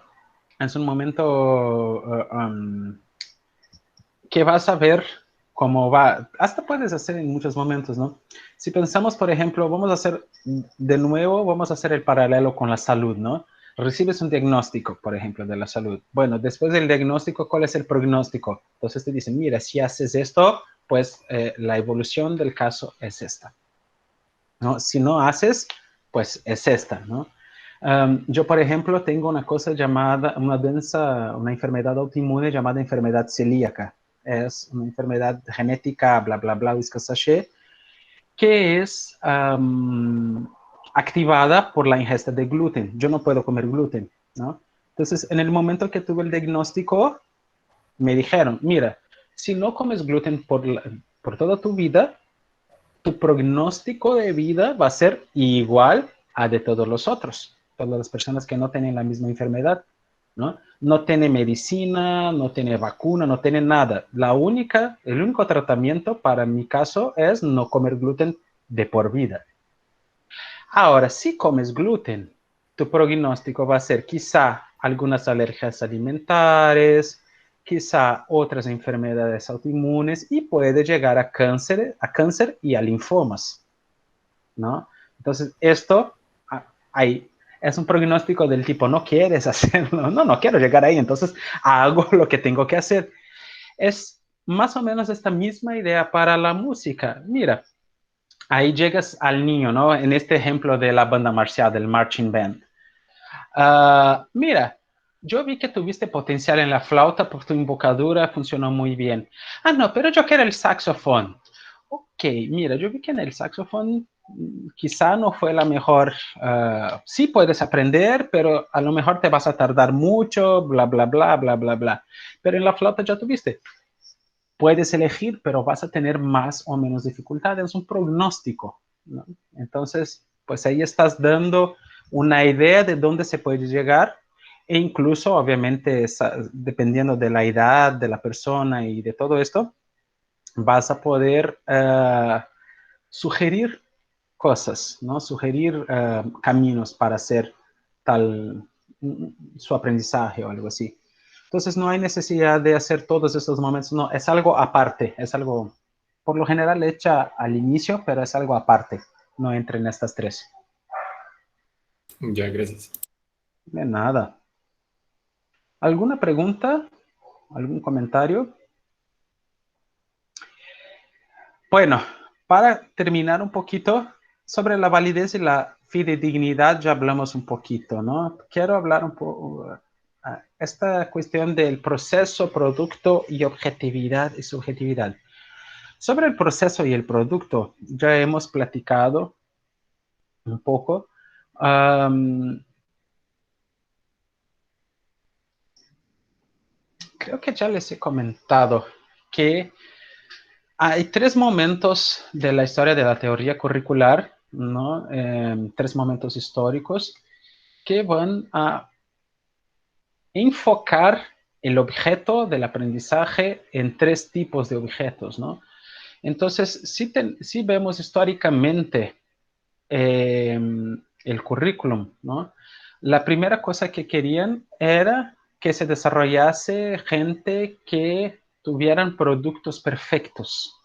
S1: que vas a ver cómo va. Hasta puedes hacer en muchos momentos, ¿no? Si pensamos, por ejemplo, vamos a hacer el paralelo con la salud, ¿no? Recibes un diagnóstico, por ejemplo, de la salud. Bueno, después del diagnóstico, ¿cuál es el pronóstico? Entonces te dicen, mira, si haces esto, pues la evolución del caso es esta, ¿no? Si no haces, pues es esta, ¿no? Yo, por ejemplo, tengo una cosa llamada, una enfermedad autoinmune llamada enfermedad celíaca. Es una enfermedad genética, bla, bla, bla, whiskasache, que es activada por la ingesta de gluten. Yo no puedo comer gluten, ¿no? Entonces, en el momento que tuve el diagnóstico, me dijeron, mira, si no comes gluten por toda tu vida, tu pronóstico de vida va a ser igual a de todos los otros, todas las personas que no tienen la misma enfermedad, ¿no? No tiene medicina, no tiene vacuna, no tiene nada. El único tratamiento para mi caso es no comer gluten de por vida. Ahora, si comes gluten, tu pronóstico va a ser quizá algunas alergias alimentares, quizá otras enfermedades autoinmunes y puede llegar a cáncer y a linfomas, ¿no? Entonces, esto ahí es un pronóstico del tipo, no quieres hacerlo, no quiero llegar ahí, entonces hago lo que tengo que hacer. Es más o menos esta misma idea para la música. Mira, ahí llegas al niño, ¿no? En este ejemplo de la banda marcial, del marching band. Mira, yo vi que tuviste potencial en la flauta, por tu embocadura funcionó muy bien. No, pero yo quiero el saxofón. Ok, mira, yo vi que en el saxofón quizá no fue la mejor. Sí puedes aprender, pero a lo mejor te vas a tardar mucho, bla, bla, bla, bla, bla, bla. Pero en la flauta ya tuviste. Puedes elegir, pero vas a tener más o menos dificultades. Es un pronóstico, ¿no? Entonces, pues ahí estás dando una idea de dónde se puede llegar e incluso, obviamente, dependiendo de la edad de la persona y de todo esto, vas a poder sugerir cosas, ¿no? Sugerir caminos para hacer su aprendizaje o algo así. Entonces no hay necesidad de hacer todos estos momentos, no, es algo aparte, es algo por lo general hecha al inicio, pero es algo aparte, no entra en estas tres.
S7: Ya, gracias.
S1: De nada. ¿Alguna pregunta? ¿Algún comentario? Bueno, para terminar un poquito sobre la validez y la fidedignidad, ya hablamos un poquito, ¿no? Quiero hablar un poco esta cuestión del proceso, producto y objetividad y subjetividad. Sobre el proceso y el producto, ya hemos platicado un poco. Creo que ya les he comentado que hay tres momentos de la historia de la teoría curricular, ¿no? Tres momentos históricos que van a enfocar el objeto del aprendizaje en 3 tipos de objetos, ¿no? Entonces, si vemos históricamente el currículum, ¿no? La primera cosa que querían era que se desarrollase gente que tuvieran productos perfectos,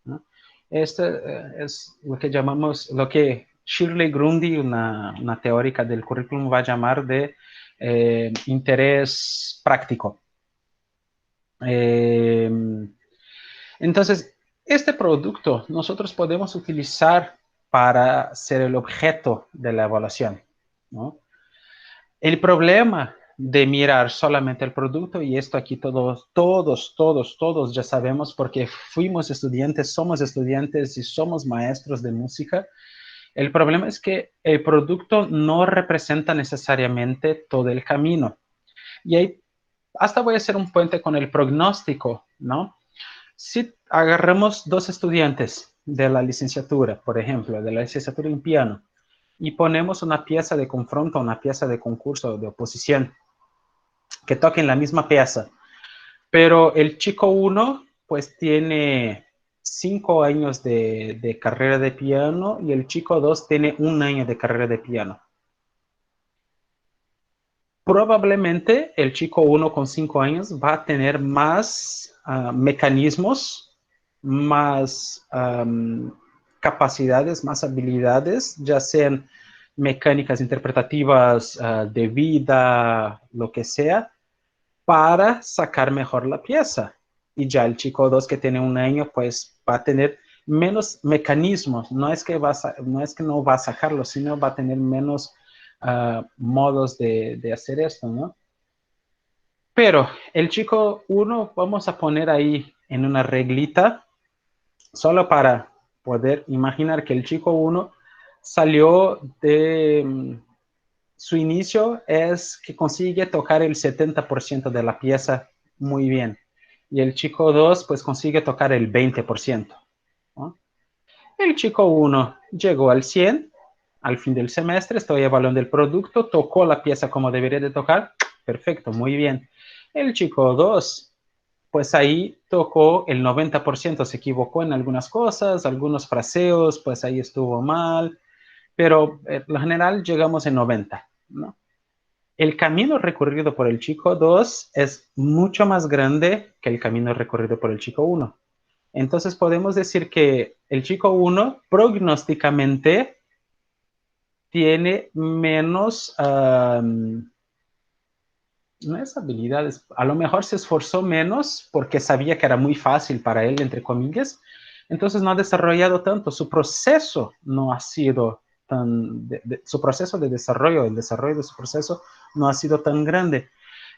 S1: ¿no? Este es lo que llamamos, lo que Shirley Grundy, una teórica del currículum, va a llamar de interés práctico. Entonces, este producto nosotros podemos utilizar para ser el objeto de la evaluación, ¿no? El problema de mirar solamente el producto, y esto aquí todos ya sabemos porque fuimos estudiantes, somos estudiantes y somos maestros de música. El problema es que el producto no representa necesariamente todo el camino. Y ahí hasta voy a hacer un puente con el pronóstico, ¿no? Si agarramos 2 estudiantes de la licenciatura, por ejemplo, de la licenciatura en piano, y ponemos una pieza de confronto, una pieza de concurso, de oposición, que toquen la misma pieza, pero el chico 1, pues tiene 5 años de carrera de piano y el chico 2 tiene 1 año de carrera de piano. Probablemente el chico 1 con 5 años va a tener más mecanismos, más capacidades, más habilidades, ya sean mecánicas interpretativas de vida, lo que sea, para sacar mejor la pieza. Y ya el chico 2 que tiene 1 año, pues va a tener menos mecanismos. No es que no va a sacarlo, sino va a tener menos modos de hacer esto, ¿no? Pero el chico 1, vamos a poner ahí en una reglita, solo para poder imaginar que el chico 1 salió de... Su inicio es que consigue tocar el 70% de la pieza muy bien. Y el chico 2, pues consigue tocar el 20%, ¿no? El chico 1 llegó al 100, al fin del semestre, estoy evaluando el producto, tocó la pieza como debería de tocar, perfecto, muy bien. El chico 2, pues ahí tocó el 90%, se equivocó en algunas cosas, algunos fraseos, pues ahí estuvo mal, pero en lo general llegamos en 90, ¿no? El camino recorrido por el chico 2 es mucho más grande que el camino recorrido por el chico 1. Entonces podemos decir que el chico 1 prognósticamente tiene menos, no es habilidades, a lo mejor se esforzó menos porque sabía que era muy fácil para él, entre comillas, entonces no ha desarrollado tanto, su proceso no ha sido tan, su proceso de desarrollo, el desarrollo de su proceso no ha sido tan grande.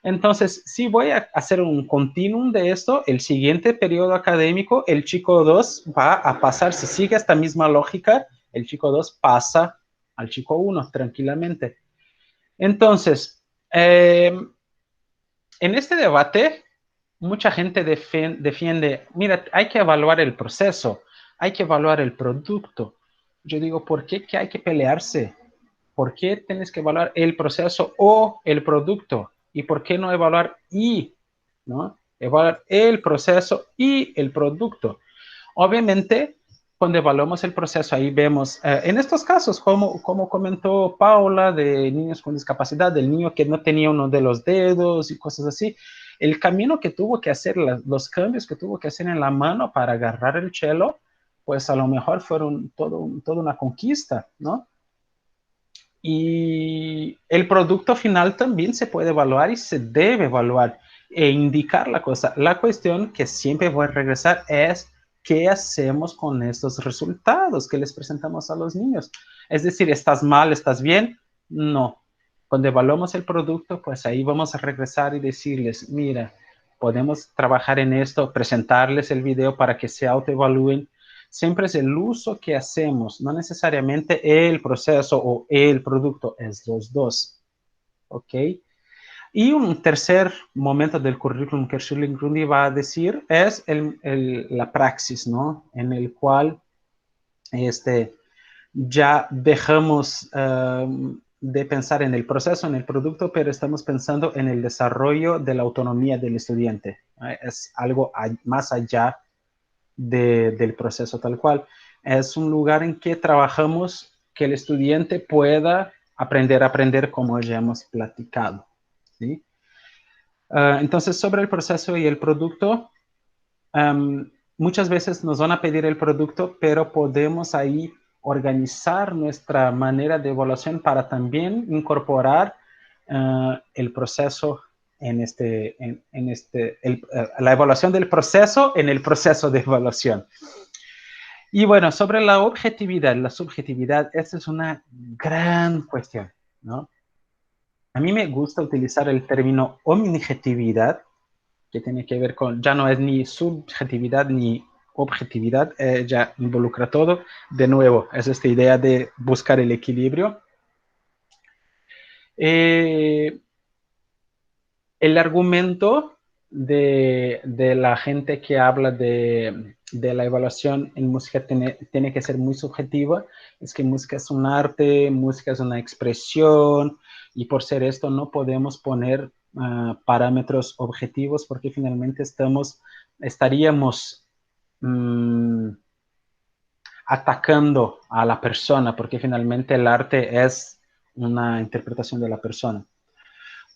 S1: Entonces, si voy a hacer un continuum de esto, el siguiente periodo académico, el chico 2 va a pasar, si sigue esta misma lógica, el chico 2 pasa al chico 1 tranquilamente. Entonces, en este debate, mucha gente defiende, mira, hay que evaluar el proceso, hay que evaluar el producto. Yo digo, ¿por qué que hay que pelearse? ¿Por qué tienes que evaluar el proceso o el producto? ¿Y por qué no evaluar ¿no? Evaluar el proceso y el producto. Obviamente, cuando evaluamos el proceso, ahí vemos, en estos casos, como comentó Paula, de niños con discapacidad, del niño que no tenía uno de los dedos y cosas así, el camino que tuvo que hacer, los cambios que tuvo que hacer en la mano para agarrar el cello, pues a lo mejor fueron toda una conquista, ¿no? Y el producto final también se puede evaluar y se debe evaluar e indicar la cosa. La cuestión que siempre voy a regresar es qué hacemos con estos resultados que les presentamos a los niños. Es decir, ¿estás mal, estás bien? No. Cuando evaluamos el producto, pues ahí vamos a regresar y decirles, mira, podemos trabajar en esto, presentarles el video para que se autoevalúen. Siempre es el uso que hacemos, no necesariamente el proceso o el producto, es los dos, ¿ok? Y un tercer momento del currículum que Shirley Grundy va a decir es la praxis, ¿no? En el cual ya dejamos de pensar en el proceso, en el producto, pero estamos pensando en el desarrollo de la autonomía del estudiante. Es algo más allá del proceso tal cual. Es un lugar en que trabajamos que el estudiante pueda aprender como ya hemos platicado, ¿sí? Entonces, sobre el proceso y el producto, muchas veces nos van a pedir el producto, pero podemos ahí organizar nuestra manera de evaluación para también incorporar el proceso la evaluación del proceso en el proceso de evaluación. Y bueno, sobre la objetividad, la subjetividad, esta es una gran cuestión, ¿no? A mí me gusta utilizar el término objetividad, que tiene que ver con, ya no es ni subjetividad ni objetividad, ya involucra todo. De nuevo, es esta idea de buscar el equilibrio. El argumento de la gente que habla de la evaluación en música tiene que ser muy subjetiva, es que música es un arte, música es una expresión, y por ser esto no podemos poner parámetros objetivos porque finalmente estaríamos atacando a la persona, porque finalmente el arte es una interpretación de la persona.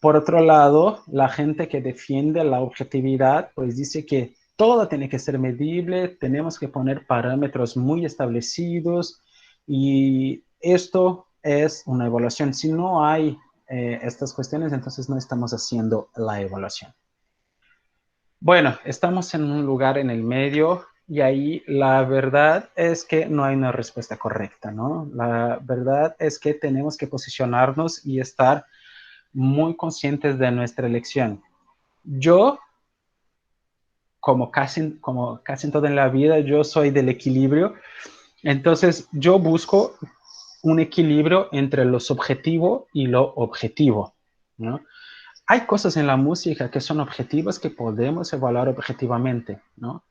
S1: Por otro lado, la gente que defiende la objetividad, pues dice que todo tiene que ser medible, tenemos que poner parámetros muy establecidos, y esto es una evaluación. Si no hay estas cuestiones, entonces no estamos haciendo la evaluación. Bueno, estamos en un lugar en el medio, y ahí la verdad es que no hay una respuesta correcta, ¿no? La verdad es que tenemos que posicionarnos y estar muy conscientes de nuestra elección. Yo, como casi en toda en la vida, yo soy del equilibrio. Entonces, yo busco un equilibrio entre lo subjetivo y lo objetivo, ¿no? Hay cosas en la música que son objetivas que podemos evaluar objetivamente, ¿no?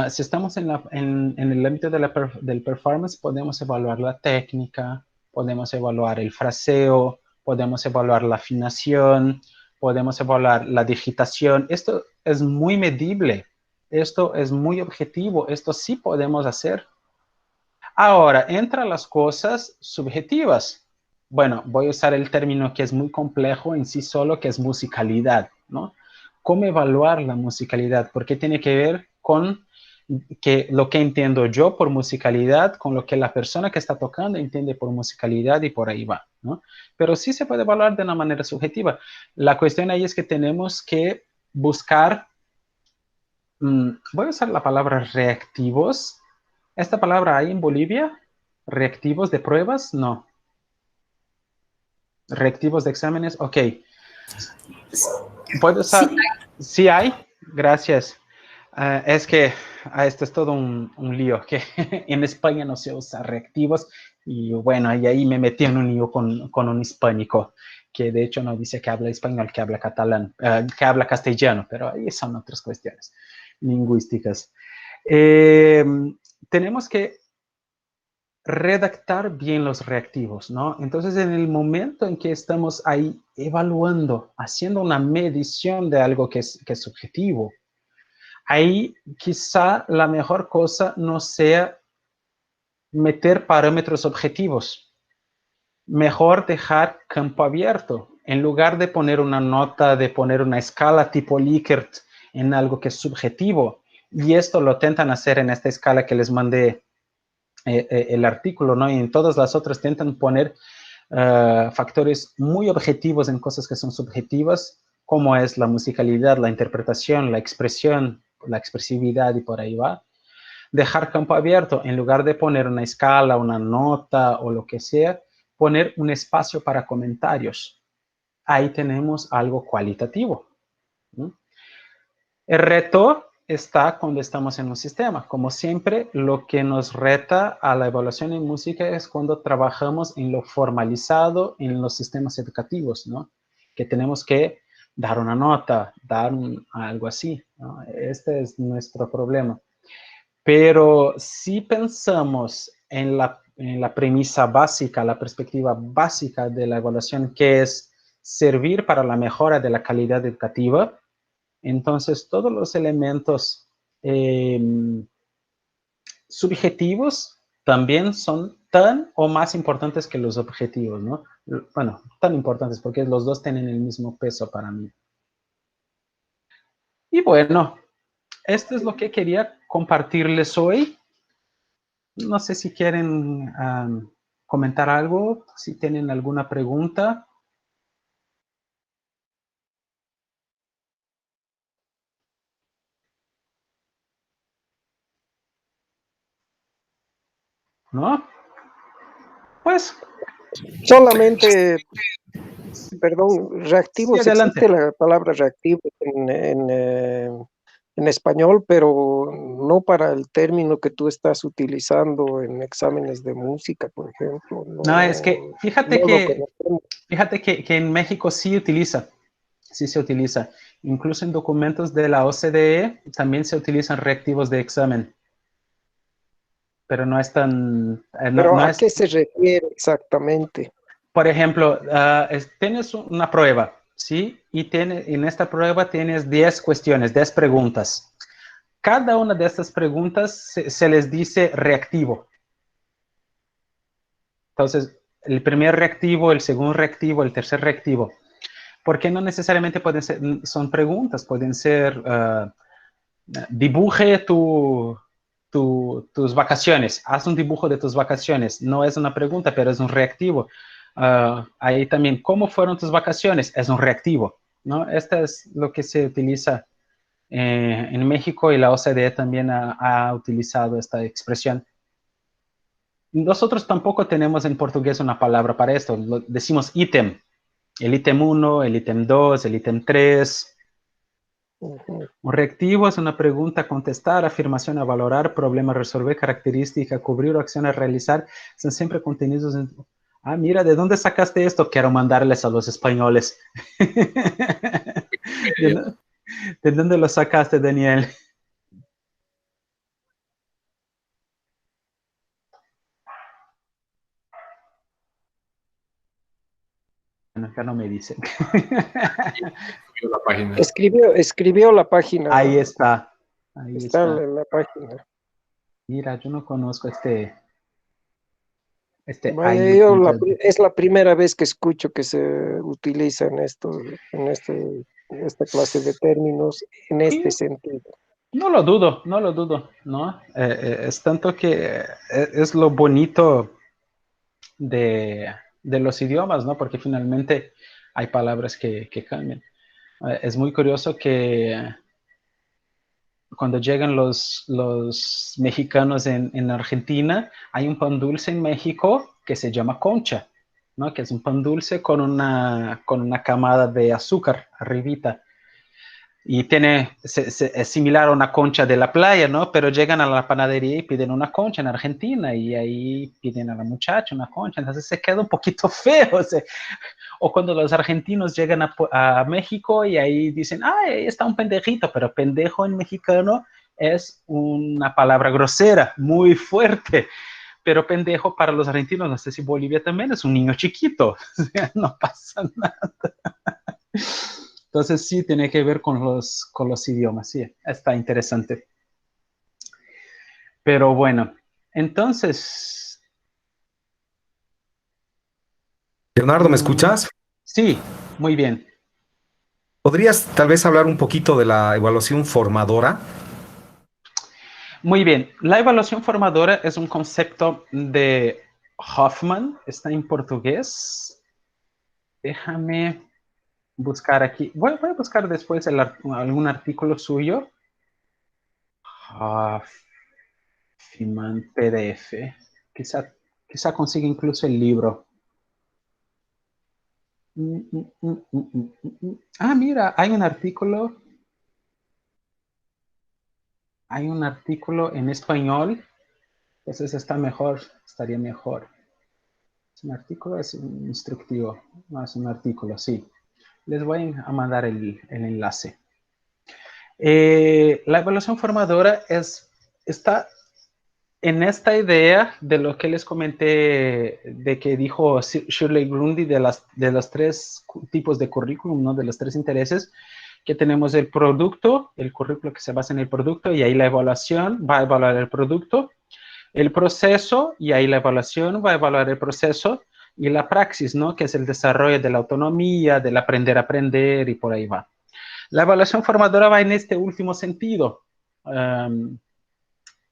S1: Si estamos en el ámbito del performance, podemos evaluar la técnica, podemos evaluar el fraseo, podemos evaluar la afinación, podemos evaluar la digitación. Esto es muy medible, esto es muy objetivo, esto sí podemos hacer. Ahora, entran las cosas subjetivas. Bueno, voy a usar el término que es muy complejo en sí solo, que es musicalidad, ¿no? ¿Cómo evaluar la musicalidad? Porque tiene que ver con lo que entiendo yo por musicalidad, con lo que la persona que está tocando entiende por musicalidad, y por ahí va, ¿no? Pero sí se puede evaluar de una manera subjetiva. La cuestión ahí es que tenemos que buscar, voy a usar la palabra reactivos. ¿Esta palabra hay en Bolivia? ¿Reactivos de pruebas? No. ¿Reactivos de exámenes? Ok. ¿Puedo usar? Sí hay. Gracias. Es que esto es todo un lío, que en España no se usa reactivos, y bueno, y ahí me metí en un lío con un hispánico, que de hecho no dice que habla español, que habla catalán, que habla castellano, pero ahí son otras cuestiones lingüísticas. Tenemos que redactar bien los reactivos, ¿no? Entonces, en el momento en que estamos ahí evaluando, haciendo una medición de algo que es subjetivo, ahí quizá la mejor cosa no sea meter parámetros objetivos. Mejor dejar campo abierto. En lugar de poner una nota, de poner una escala tipo Likert en algo que es subjetivo, y esto lo intentan hacer en esta escala que les mandé el artículo, ¿no? Y en todas las otras intentan poner factores muy objetivos en cosas que son subjetivas, como es la musicalidad, la interpretación, la expresión, la expresividad, y por ahí va. Dejar campo abierto, en lugar de poner una escala, una nota o lo que sea, poner un espacio para comentarios. Ahí tenemos algo cualitativo, ¿no? El reto está cuando estamos en un sistema. Como siempre, lo que nos reta a la evaluación en música es cuando trabajamos en lo formalizado, en los sistemas educativos, ¿no? Que tenemos que dar una nota, dar algo así, ¿no? Este es nuestro problema. Pero si pensamos en la la premisa básica, la perspectiva básica de la evaluación, que es servir para la mejora de la calidad educativa. Entonces, todos los elementos subjetivos también son tan o más importantes que los objetivos, ¿no? Bueno, tan importantes porque los dos tienen el mismo peso para mí. Y bueno, esto es lo que quería compartirles hoy. No sé si quieren comentar algo, si tienen alguna pregunta. ¿No? Pues,
S8: Solamente, perdón, reactivos,
S1: sí, adelante.
S8: existe la palabra reactivo en español, pero no para el término que tú estás utilizando en exámenes de música, por ejemplo.
S1: No, es que fíjate
S8: no lo
S1: que,
S8: conocemos.
S1: fíjate que en México sí se utiliza. Incluso en documentos de la OCDE también se utilizan reactivos de examen. Pero no es tan...
S8: Pero ¿a
S1: es,
S8: qué se refiere exactamente?
S1: por ejemplo, tienes una prueba, ¿sí? Y en esta prueba tienes 10 cuestiones, 10 preguntas. Cada una de estas preguntas se les dice reactivo. Entonces, el primer reactivo, el segundo reactivo, el tercer reactivo. Porque no necesariamente son preguntas, pueden ser, dibuje tus vacaciones, haz un dibujo de tus vacaciones. No es una pregunta, pero es un reactivo. Ahí también, ¿cómo fueron tus vacaciones? Es un reactivo, ¿no? Esto es lo que se utiliza en México, y la OCDE también ha utilizado esta expresión. Nosotros tampoco tenemos en portugués una palabra para esto. Decimos ítem. El ítem 1, el ítem 2, el ítem 3. Un reactivo es una pregunta a contestar, afirmación a valorar, problema a resolver, característica a cubrir o acción a realizar. Son siempre contenidos en... Ah, mira, ¿de dónde sacaste esto? Quiero mandarles a los españoles. ¿De dónde lo sacaste, Daniel? Bueno, acá no me dicen.
S7: La página.
S8: Escribió la página.
S1: Ahí está. Ahí
S8: Está
S1: está.
S8: en la página.
S1: Mira, yo no conozco este
S8: Vaya, es la primera vez que escucho que se utiliza en esta clase de términos en este sentido.
S1: No lo dudo, ¿no? Es tanto que es lo bonito de los idiomas, ¿no? Porque finalmente hay palabras que cambian. Es muy curioso que cuando llegan los mexicanos en Argentina, hay un pan dulce en México que se llama concha, ¿no? Que es un pan dulce con una camada de azúcar arribita. Y es similar a una concha de la playa, ¿no? Pero llegan a la panadería y piden una concha en Argentina, y ahí piden a la muchacha una concha, entonces se queda un poquito feo. O cuando los argentinos llegan a México y ahí dicen, ahí está un pendejito, pero pendejo en mexicano es una palabra grosera, muy fuerte. Pero pendejo para los argentinos, no sé si Bolivia también, es un niño chiquito. O sea, no pasa nada. Entonces sí, tiene que ver con los idiomas, sí, está interesante. Pero bueno, entonces...
S3: Leonardo, ¿me escuchas?
S1: Sí, muy bien.
S3: ¿Podrías tal vez hablar un poquito de la evaluación formadora?
S1: Muy bien, la evaluación formadora es un concepto de Hoffman, está en portugués. Déjame buscar aquí, voy a buscar después algún artículo suyo. Hoffman PDF, quizá consiga incluso el libro. Mira, hay un artículo en español, entonces estaría mejor. ¿Es un artículo? Es un instructivo. No, es un artículo, sí. Les voy a mandar el enlace. La evaluación formadora está en esta idea de lo que les comenté, de que dijo Shirley Grundy de los tres tipos de currículum, ¿no? De los tres intereses, que tenemos el producto, el currículo que se basa en el producto, y ahí la evaluación va a evaluar el producto, el proceso, y ahí la evaluación va a evaluar el proceso, y la praxis, ¿no? Que es el desarrollo de la autonomía, del aprender a aprender, y por ahí va. La evaluación formadora va en este último sentido.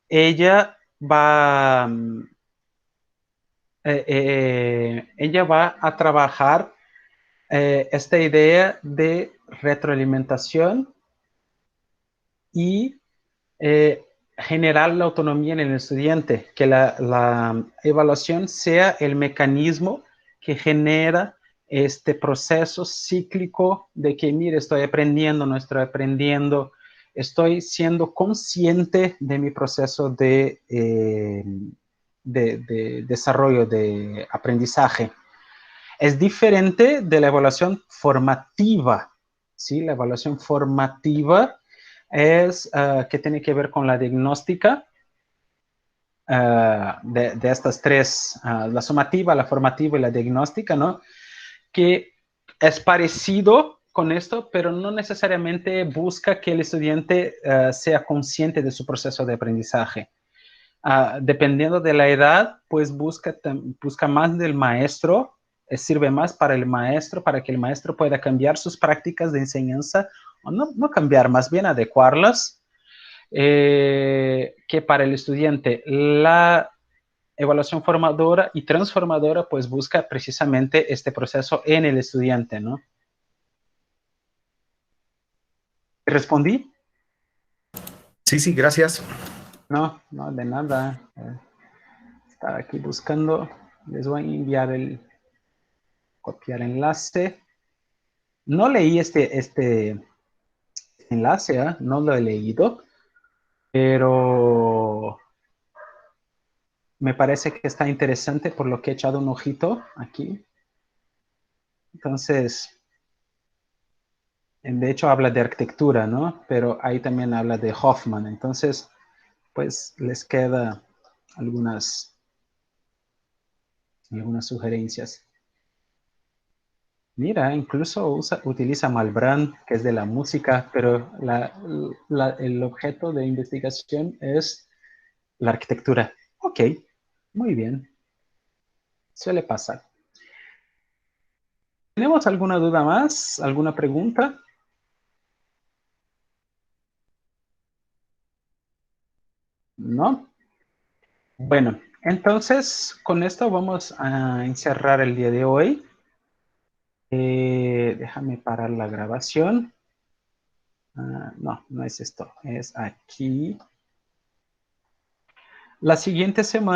S1: Ella va a trabajar esta idea de retroalimentación y generar la autonomía en el estudiante, que la evaluación sea el mecanismo que genera este proceso cíclico de que, mire, estoy aprendiendo, no estoy aprendiendo, estoy siendo consciente de mi proceso de desarrollo, de aprendizaje. Es diferente de la evaluación formativa, ¿sí? La evaluación formativa es que tiene que ver con la diagnóstica de estas tres, la sumativa, la formativa y la diagnóstica, ¿no? Que es parecido con esto, pero no necesariamente busca que el estudiante sea consciente de su proceso de aprendizaje. Dependiendo de la edad, pues busca más del maestro, sirve más para el maestro, para que el maestro pueda cambiar sus prácticas de enseñanza, o no cambiar, más bien adecuarlas, que para el estudiante. La evaluación formadora y transformadora, pues busca precisamente este proceso en el estudiante, ¿no? ¿Respondí?
S3: Sí, gracias.
S1: No, de nada. Estaba aquí buscando. Les voy a enviar copiar enlace. No leí este enlace, no lo he leído, pero me parece que está interesante por lo que he echado un ojito aquí. Entonces, de hecho habla de arquitectura, ¿no? Pero ahí también habla de Hoffman. Entonces, pues les queda algunas sugerencias. Mira, incluso utiliza Malbrand, que es de la música, pero el objeto de investigación es la arquitectura. Ok, muy bien. Suele pasar. ¿Tenemos alguna duda más? ¿Alguna pregunta? ¿No? Bueno, entonces con esto vamos a encerrar el día de hoy. Déjame parar la grabación. No es esto, es aquí. La siguiente semana